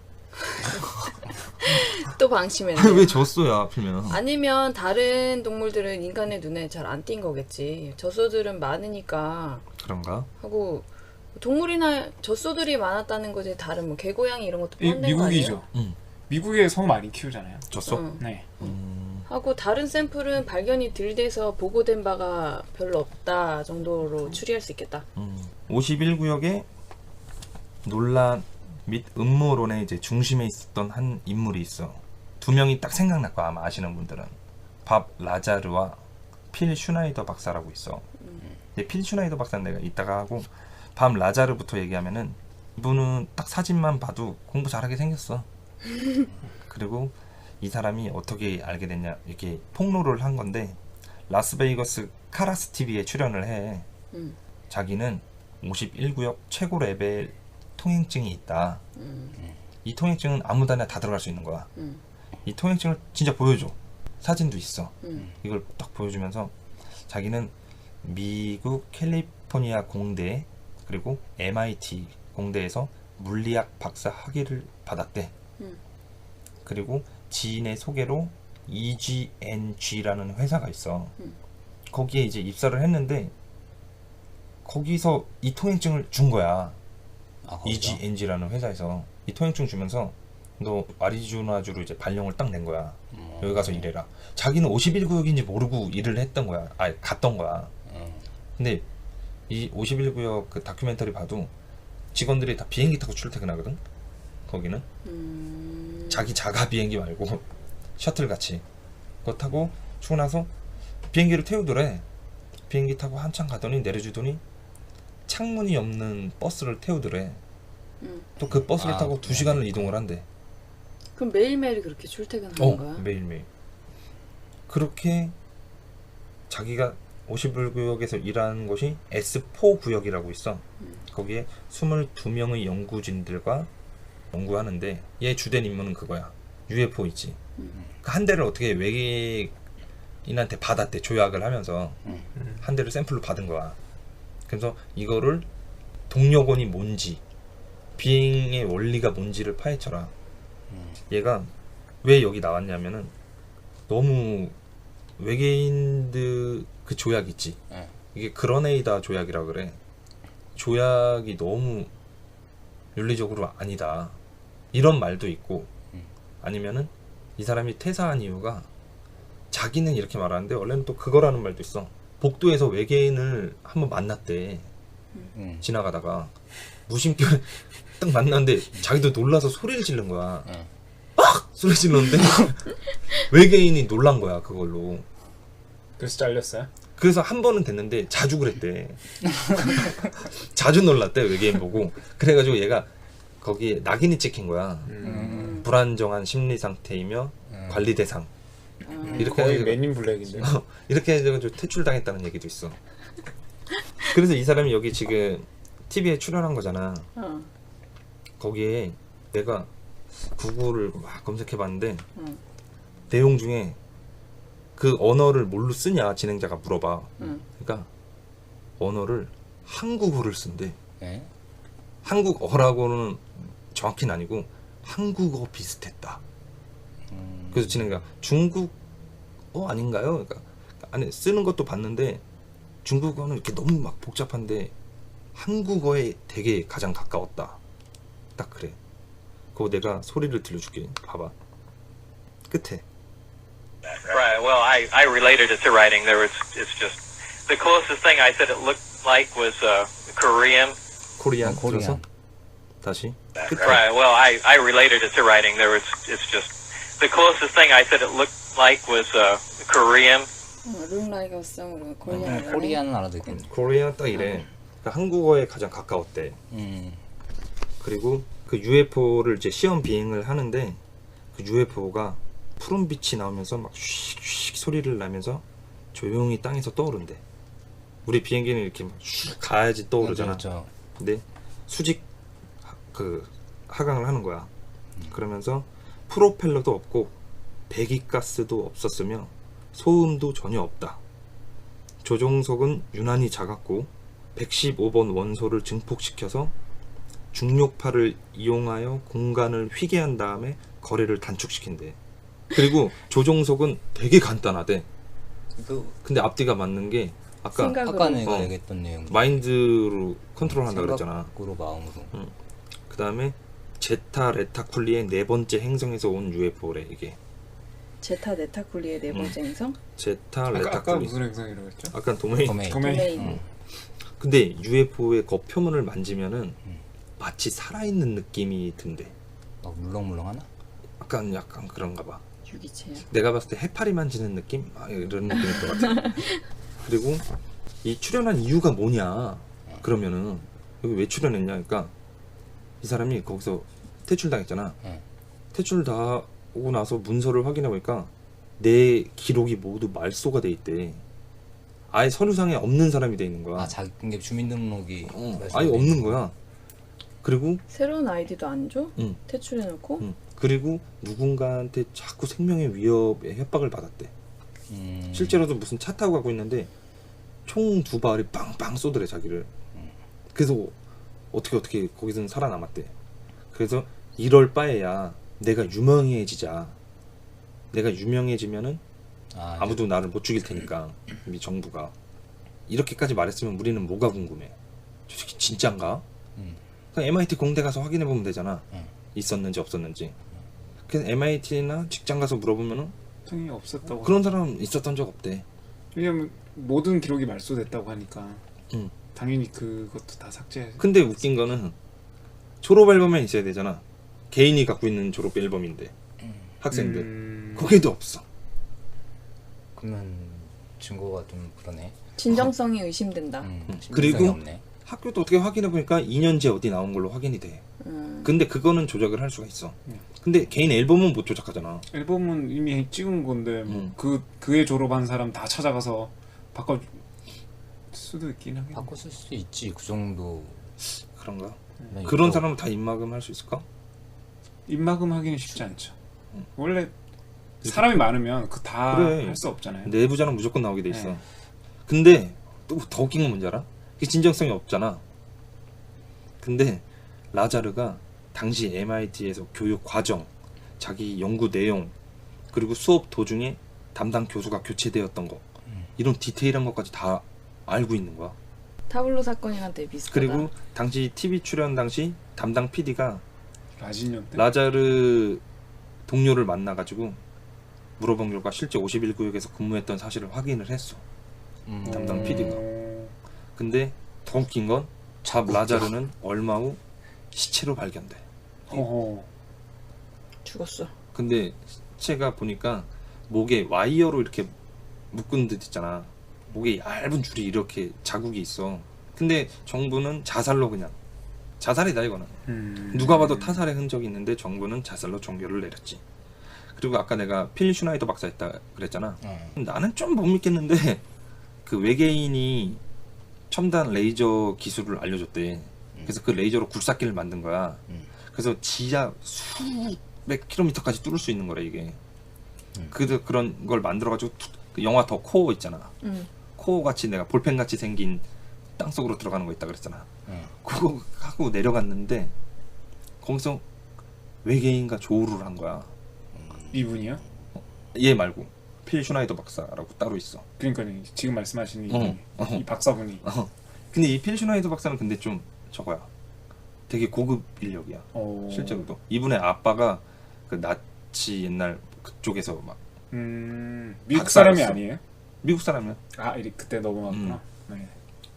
B: 또 방심했네.
D: 아니 왜 젖소야 하필이면.
B: 아니면 다른 동물들은 인간의 눈에 잘 안 띈 거겠지. 젖소들은 많으니까
D: 그런가?
B: 하고, 동물이나 젖소들이 많았다는 거지. 다른 뭐 개고양이 이런 것도 포함된 거 아니에요?
C: 미국이죠. 미국에 소 많이 키우잖아요.
D: 젖소?
C: 네.
B: 하고 다른 샘플은 발견이 덜 돼서 보고된 바가 별로 없다 정도로 추리할 수 있겠다.
D: 51구역에 논란 및 음모론의 이제 중심에 있었던 한 인물이 있어. 두 명이 딱 생각날 거야, 아마 아시는 분들은. 밥 라자르와 필 슈나이더 박사라고 있어. 필 슈나이더 박사는 내가 이따가 하고, 밤 라자르부터 얘기하면은 이분은 딱 사진만 봐도 공부 잘하게 생겼어. 그리고 이 사람이 어떻게 알게 됐냐, 이렇게 폭로를 한 건데 라스베이거스 카라스 TV에 출연을 해. 자기는 51구역 최고 레벨 통행증이 있다. 이 통행증은 아무데나 다 들어갈 수 있는 거야. 이 통행증을 진짜 보여줘. 사진도 있어. 이걸 딱 보여주면서 자기는 미국 캘리포니아 공대 그리고 MIT 공대에서 물리학 박사 학위를 받았대. 그리고 지인의 소개로 EGNG라는 회사가 있어. 거기에 이제 입사를 했는데 거기서 이 통행증을 준 거야. EGNG라는 회사에서 이 통행증 주면서 너 아리조나주로 이제 발령을 딱 낸 거야. 여기 가서 일해라. 자기는 51구역인지 모르고 일을 했던 거야. 아니 갔던 거야. 근데 이 51구역 그 다큐멘터리 봐도 직원들이 다 비행기 타고 출퇴근하거든. 거기는 자기 자가 비행기 말고 셔틀 같이 그거 타고 출근해서 비행기를 태우더래. 비행기 타고 한참 가더니 내려주더니 창문이 없는 버스를 태우더래. 또 그 버스를 타고 2시간을 이동을 한대.
B: 그럼 매일매일 그렇게 출퇴근하는 거야?
D: 매일매일. 그렇게 자기가 51구역에서 일하는 곳이 S4 구역이라고 있어. 거기에 22명의 연구진들과 연구하는데 얘 주된 임무는 그거야. UFO 있지. 그 한 대를 어떻게 외계인한테 받았대. 조약을 하면서 한 대를 샘플로 받은 거야. 그래서 이거를 동력원이 뭔지 비행의 원리가 뭔지를 파헤쳐라. 얘가 왜 여기 나왔냐면은 너무 외계인들 그 조약 있지. 이게 그러네이다 조약이라 그래. 조약이 너무 윤리적으로 아니다. 이런 말도 있고 아니면은 이 사람이 퇴사한 이유가 자기는 이렇게 말하는데 원래는 또 그거라는 말도 있어. 복도에서 외계인을 한번 만났대. 지나가다가 무심결에 딱 만났는데 자기도 놀라서 소리를 지른 거야. 막 소리 질렀는데 외계인이 놀란 거야 그걸로.
C: 그래서 잘렸어요?
D: 그래서 한 번은 됐는데 자주 그랬대. 자주 놀랐대 외계인 보고. 그래가지고 얘가 거기에 낙인이 찍힌 거야. 불안정한 심리 상태이며 관리 대상. 이렇게
C: 거의
D: 해가지고-
C: 맨인 블랙인데.
D: 이렇게 해가지고 퇴출당했다는 얘기도 있어. 그래서 이 사람이 여기 지금 TV에 출연한 거잖아. 거기에 내가 구글을 막 검색해봤는데 내용 중에 그 언어를 뭘로 쓰냐 진행자가 물어봐. 그러니까 언어를 한국어를 쓴대.
E: 네?
D: 한국어라고는 정확히는 아니고 한국어 비슷했다. 그래서 진행자가 중국어 아닌가요? 그러니까 안에 쓰는 것도 봤는데 중국어는 이렇게 너무 막 복잡한데 한국어에 되게 가장 가까웠다. 딱 그래. 그거 내가 소리를 들려줄게. 봐봐. 끝에.
F: Right. Well, I related it to writing. It's just the closest thing I said it looked like was Korean.
D: 코리안
E: 코리안.
D: 들어서 다시. 끝에.
F: Right. Well, I related it to writing. It's just the closest thing I said it looked like was Korean.
B: 룬라이거스 코리안.
E: 코리안은 알아듣겠네.
D: 코리안 딱 이래. 그러니까 한국어에 가장 가까웠대. 그리고 그 UFO를 이제 시험 비행을 하는데 그 UFO가 푸른 빛이 나오면서 막 슉슉 소리를 나면서 조용히 땅에서 떠오른대. 우리 비행기는 이렇게 막 슉 가야지 떠오르잖아.
E: 그렇죠.
D: 근데 수직 하강을 하는 거야. 그러면서 프로펠러도 없고 배기가스도 없었으며 소음도 전혀 없다. 조종석은 유난히 작았고 115번 원소를 증폭시켜서 중력파를 이용하여 공간을 휘게 한 다음에 거리를 단축시킨대. 그리고 조종석은 되게 간단하대. 근데 앞뒤가 맞는 게 아까
B: 생각으로.
E: 아까 내가 얘기했던 내용.
D: 마인드로 컨트롤한다 그랬잖아.
E: 생각으로 마음으로.
D: 그 다음에 제타 레타쿨리의 네 번째 행성에서 온 UFO래 이게.
B: 제타 네타쿨리의 네 번째 행성?
D: 제타
C: 아까
D: 레타쿨리.
C: 무슨 행성이라고 했죠?
D: 아까 도메인.
E: 도메인.
B: 도메인.
D: 근데 UFO의 겉표면을 만지면은 마치 살아있는 느낌이 든대.
E: 막 물렁물렁하나?
D: 약간 그런가 봐.
B: 유기체야.
D: 내가 봤을 때 해파리 만지는 느낌? 이런 느낌일 것 같아. 그리고 이 출연한 이유가 뭐냐? 그러면은 여기 왜 출연했냐 그러니까 이 사람이 거기서 퇴출당했잖아.
E: 응.
D: 퇴출 다 오고 나서 문서를 확인해 보니까 내 기록이 모두 말소가 돼 있대. 아예 서류상에 없는 사람이 돼 있는 거야.
E: 아 자기 주민등록이
D: 아예 없는 거야. 그리고
B: 새로운 아이디도 안 줘?
D: 응.
B: 퇴출해놓고?
D: 응. 그리고 누군가한테 자꾸 생명의 위협에 협박을 받았대. 실제로도 무슨 차 타고 가고 있는데 총 2발이 빵빵 쏘더래 자기를. 그래서 어떻게 거기서는 살아남았대. 그래서 이럴 바에야 내가 유명해지자. 내가 유명해지면은 아무도 나를 못 죽일 테니까 이 정부가 이렇게까지 말했으면 우리는 뭐가 궁금해? 저 새끼 진짠가? 그냥 MIT 공대 가서 확인해 보면 되잖아. 있었는지 없었는지. 그래서 MIT나 직장 가서 물어보면은
C: 성이 없었다고.
D: 그런 사람 있었던 적 없대.
C: 왜냐면 모든 기록이 말소됐다고 하니까
D: 응.
C: 당연히 그것도 다 삭제.
D: 근데 웃긴 거는 졸업 앨범에 있어야 되잖아. 개인이 갖고 있는 졸업 앨범인데 학생들 거기도 없어.
E: 그러면 증거가 좀 그러네.
B: 진정성이 의심된다.
D: 그리고
E: 없네.
D: 학교도 어떻게 확인해 보니까 2년제 어디 나온 걸로 확인이 돼. 근데 그거는 조작을 할 수가 있어. 근데 개인 앨범은 못 조작하잖아.
C: 앨범은 이미 찍은 건데 뭐 그에 졸업한 사람 다 찾아가서 바꿔 수도 있긴 하겠네.
E: 바꿔 쓸 수 있지 그 정도.
D: 그런가?
E: 네,
D: 그런
E: 있다고.
D: 사람은 다 입막음 할 수 있을까?
C: 입막음 하기는 쉽지 않죠. 원래 사람이 많으면 그 다
D: 그래.
C: 할 수 없잖아요.
D: 내부자는 무조건 나오게 돼 있어.
C: 네.
D: 근데 또 더 웃긴 건 뭔지 알아? 그게 진정성이 없잖아. 근데 라자르가 당시 MIT에서 교육 과정, 자기 연구 내용, 그리고 수업 도중에 담당 교수가 교체되었던 거 이런 디테일한 것까지 다 알고 있는 거야.
B: 타블로 사건이랑 되게 비슷하다.
D: 그리고 당시 TV 출연 당시 담당 PD가
C: 라진년 때.
D: 라자르 동료를 만나가지고 물어본 결과 실제 51구역에서 근무했던 사실을 확인을 했어. 담당 PD가. 근데 더 웃긴 건 라자르는 얼마 후 시체로 발견돼.
C: 어허.
B: 죽었어.
D: 근데 시체가 보니까 목에 와이어로 이렇게 묶은 듯 있잖아. 목에 얇은 줄이 이렇게 자국이 있어. 근데 정부는 자살로 그냥 자살이다 이거는. 누가 봐도 타살의 흔적이 있는데 정부는 자살로 종결을 내렸지. 그리고 아까 내가 필 슈나이더 박사 했다 그랬잖아. 나는 좀 못 믿겠는데 그 외계인이 첨단 레이저 기술을 알려줬대. 그래서 그 레이저로 굴삭기를 만든 거야. 그래서 지하 수백 킬로미터까지 뚫을 수 있는 거래 이게. 그런 걸 만들어가지고 그 영화 더 코어 있잖아. 코어 같이 내가 볼펜 같이 생긴 땅속으로 들어가는 거 있다 그랬잖아. 그거 하고 내려갔는데 거기서 외계인과 조우를 한 거야.
C: 이분이요?
D: 얘 말고 필 슈나이더 박사라고 따로 있어.
C: 그러니까 지금 말씀하시는 이 박사분이.
D: 근데 이 필 슈나이더 박사는 근데 좀 저거야. 되게 고급 인력이야. 실제로도. 이분의 아빠가 그 나치 옛날 그쪽에서 막
C: 미국
D: 박사였어.
C: 사람이 아니에요?
D: 미국 사람이야.
C: 아, 그때 넘어갔구나. 네.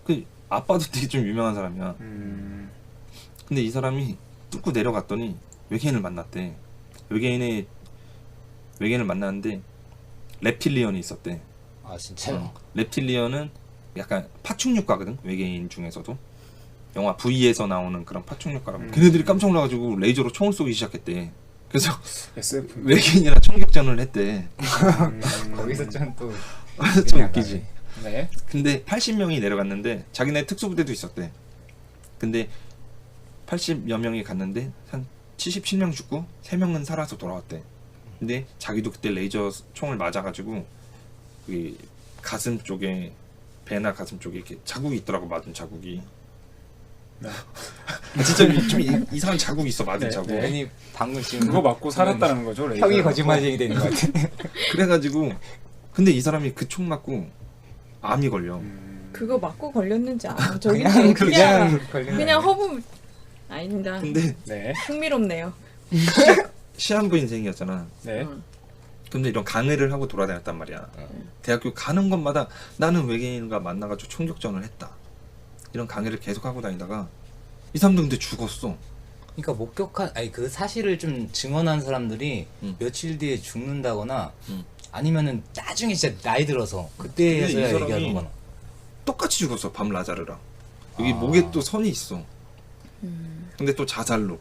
D: 그 아빠도 되게 좀 유명한 사람이야. 근데 이 사람이 뚫고 내려갔더니 외계인을 만났대. 외계인을 만났는데 reptilian이 있었대.
E: 아 진짜요?
D: reptilian은 약간 파충류과거든. 외계인 중에서도 영화 V에서 나오는 그런 파충류과라고. 걔네들이 깜짝 놀라가지고 레이저로 총을 쏘기 시작했대. 그래서
C: SF.
D: 외계인이랑 총격전을 했대.
E: 거기서 좀또
D: 좀 웃기지.
C: 네.
D: 근데 80명이 내려갔는데 자기네 특수부대도 있었대. 근데 80여 명이 갔는데 한 77명 죽고 3명은 살아서 돌아왔대. 근데 자기도 그때 레이저 총을 맞아가지고 그 가슴 쪽에 배나 가슴 쪽에 이렇게 자국이 있더라고. 맞은 자국이. 진짜 좀 이상한 자국이 있어. 맞은 자국.
E: 괜히 방금 지금
C: 그거 맞고 살았다는 거죠, 레이저.
E: 형이 거짓말쟁이 되는 것 같아.
D: 그래가지고 근데 이 사람이 그 총 맞고 암이 걸려.
B: 그거 맞고 걸렸는지 아 저기 그냥 허브 아닙니다.
D: 근데
C: 네.
B: 흥미롭네요.
D: 시한부 인생이었잖아.
C: 네.
D: 근데 이런 강의를 하고 돌아다녔단 말이야. 대학교 가는 곳마다 나는 외계인과 만나가지고 총격전을 했다. 이런 강의를 계속 하고 다니다가 이 사람도 근데 죽었어.
E: 그러니까 목격한 그 사실을 좀 증언한 사람들이 며칠 뒤에 죽는다거나 아니면은 나중에 진짜 나이 들어서 그때서야
D: 근데 이 사람이
E: 얘기하는 거나.
D: 똑같이 죽었어. 밤 라자르랑. 여기 목에 또 선이 있어. 근데 또 자잘로.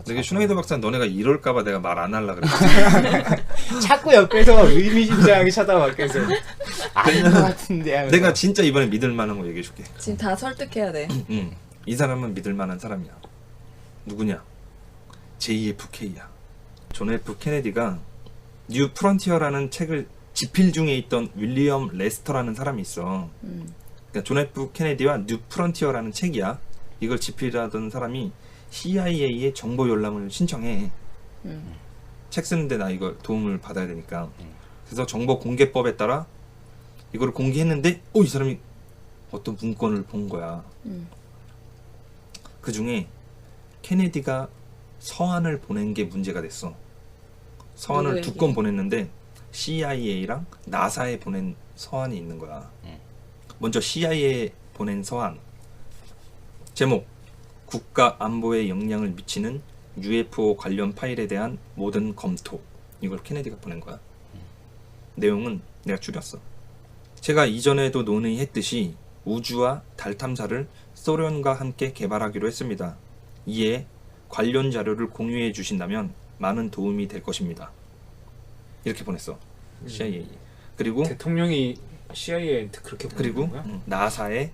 D: 내가 슈나이더 박사는 너네가 이럴까봐 내가 말 안 하려고 그랬지.
E: 자꾸 옆에서 의미심장하게 쳐다봤겠어. 아닌 것 같은데 하면서.
D: 내가 진짜 이번에 믿을 만한 거 얘기해줄게.
B: 지금 다 설득해야 돼.
D: 이 사람은 믿을 만한 사람이야. 누구냐? JFK야. 존 F 케네디가 뉴 프론티어라는 책을 집필 중에 있던 윌리엄 레스터라는 사람이 있어. 그러니까 존 F 케네디와 뉴 프론티어라는 책이야. 이걸 집필하던 사람이 CIA의 정보 열람을 신청해. 책 쓰는데 나 이거 도움을 받아야 되니까. 그래서 정보 공개법에 따라 이거를 공개했는데 이 사람이 어떤 문건을 본 거야. 그 중에 케네디가 서한을 보낸 게 문제가 됐어. 서한을
B: 누구에게?
D: 2건 보냈는데 CIA랑 나사에 보낸 서한이 있는 거야. 먼저 CIA에 보낸 서한. 제목: 국가 안보에 영향을 미치는 UFO 관련 파일에 대한 모든 검토. 이걸 케네디가 보낸 거야. 내용은 내가 줄였어. 제가 이전에도 논의했듯이 우주와 달 탐사를 소련과 함께 개발하기로 했습니다. 이에 관련 자료를 공유해 주신다면 많은 도움이 될 것입니다. 이렇게 보냈어. CIA. 그리고
C: 대통령이 CIA한테 그렇게
D: 그리고
C: 보낸 거야?
D: 나사에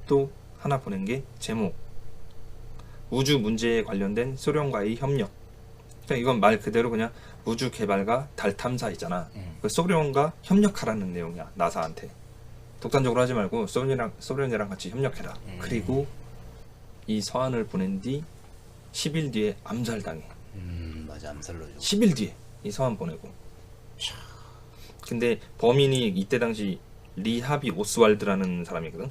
D: 또 하나 보낸 게 제목: 우주 문제에 관련된 소련과의 협력. 그러니까 이건 말 그대로 그냥 우주 개발과 달 탐사이잖아. 그 소련과 협력하라는 내용이야. 나사한테. 독단적으로 하지 말고 소련이랑 같이 협력해라. 그리고 이 서한을 보낸 뒤 10일 뒤에 암살당해.
E: 맞아, 암살로죠.
D: 10일 뒤에 이 서한 보내고. 근데 범인이 이때 당시 리 하비 오스왈드라는 사람이거든.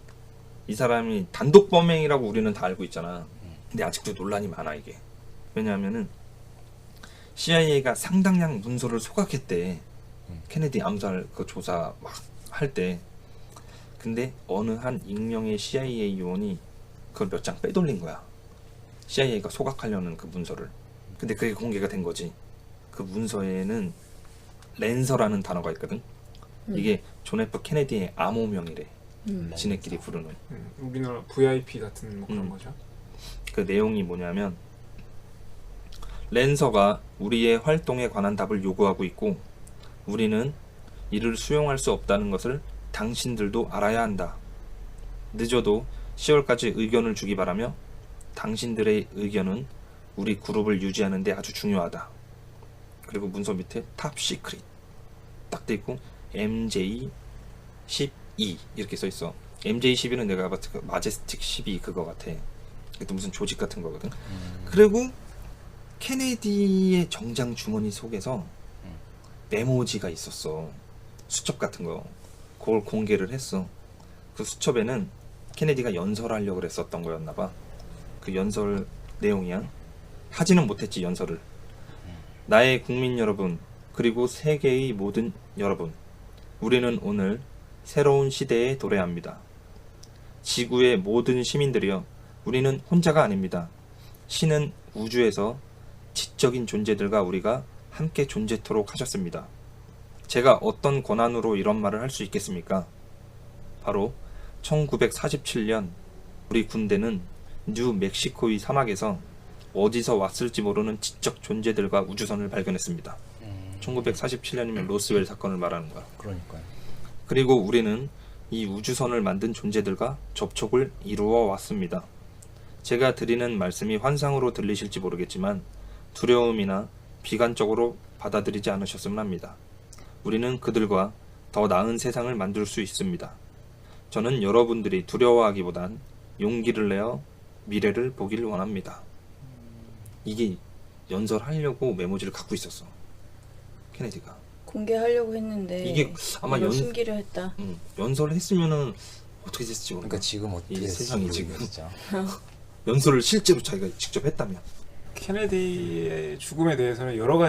D: 이 사람이 단독 범행이라고 우리는 다 알고 있잖아. 근데 아직도 논란이 많아 이게. 왜냐하면은 CIA가 상당량 문서를 소각했대. 케네디 암살 그 조사 막 할 때. 근데 어느 한 익명의 CIA 요원이 그걸 몇 장 빼돌린 거야. CIA가 소각하려는 그 문서를. 근데 그게 공개가 된 거지. 그 문서에는 랜서라는 단어가 있거든. 이게 존 F 케네디의 암호명이래. 지네끼리 부르는.
C: 우리나라 VIP 같은 뭐 그런 거죠.
D: 그 내용이 뭐냐면, 랜서가 우리의 활동에 관한 답을 요구하고 있고 우리는 이를 수용할 수 없다는 것을 당신들도 알아야 한다. 늦어도 10월까지 의견을 주기 바라며 당신들의 의견은 우리 그룹을 유지하는 데 아주 중요하다. 그리고 문서 밑에 탑 시크릿 딱 돼 있고 MJ12 이렇게 써 있어. MJ12는 내가 봤을 때 마제스틱 12 그거 같아. 이것도 무슨 조직 같은 거거든. 그리고 케네디의 정장 주머니 속에서 메모지가 있었어. 수첩 같은 거. 그걸 공개를 했어. 그 수첩에는 케네디가 연설하려고 그랬었던 거였나봐. 그 연설 내용이야. 하지는 못했지 연설을. 나의 국민 여러분, 그리고 세계의 모든 여러분, 우리는 오늘 새로운 시대에 도래합니다. 지구의 모든 시민들이여, 우리는 혼자가 아닙니다. 신은 우주에서 지적인 존재들과 우리가 함께 존재토록 하셨습니다. 제가 어떤 권한으로 이런 말을 할 수 있겠습니까? 바로 1947년 우리 군대는 뉴멕시코의 사막에서 어디서 왔을지 모르는 지적 존재들과 우주선을 발견했습니다. 1947년이면 로스웰 사건을 말하는 거야.
E: 그러니까요.
D: 그리고 우리는 이 우주선을 만든 존재들과 접촉을 이루어 왔습니다. 제가 드리는 말씀이 환상으로 들리실지 모르겠지만 두려움이나 비관적으로 받아들이지 않으셨으면 합니다. 우리는 그들과 더 나은 세상을 만들 수 있습니다. 저는 여러분들이 두려워하기보단 용기를 내어 미래를 보길 원합니다. 이게 연설하려고 메모지를 갖고 있었어. 케네디가.
B: 공개하려고 했는데
D: 이게 아마
B: 숨기려 했다.
D: 연설을 했으면은 어떻게 됐을지 모르겠어.
E: 그러니까 지금 어떻게
D: 이
E: 됐을지
D: 세상이 지금.
E: 모르겠죠.
D: 연설을 실제로 자기가 직접 했다며.
C: 케네디의 죽음에 대해서는 여러 가지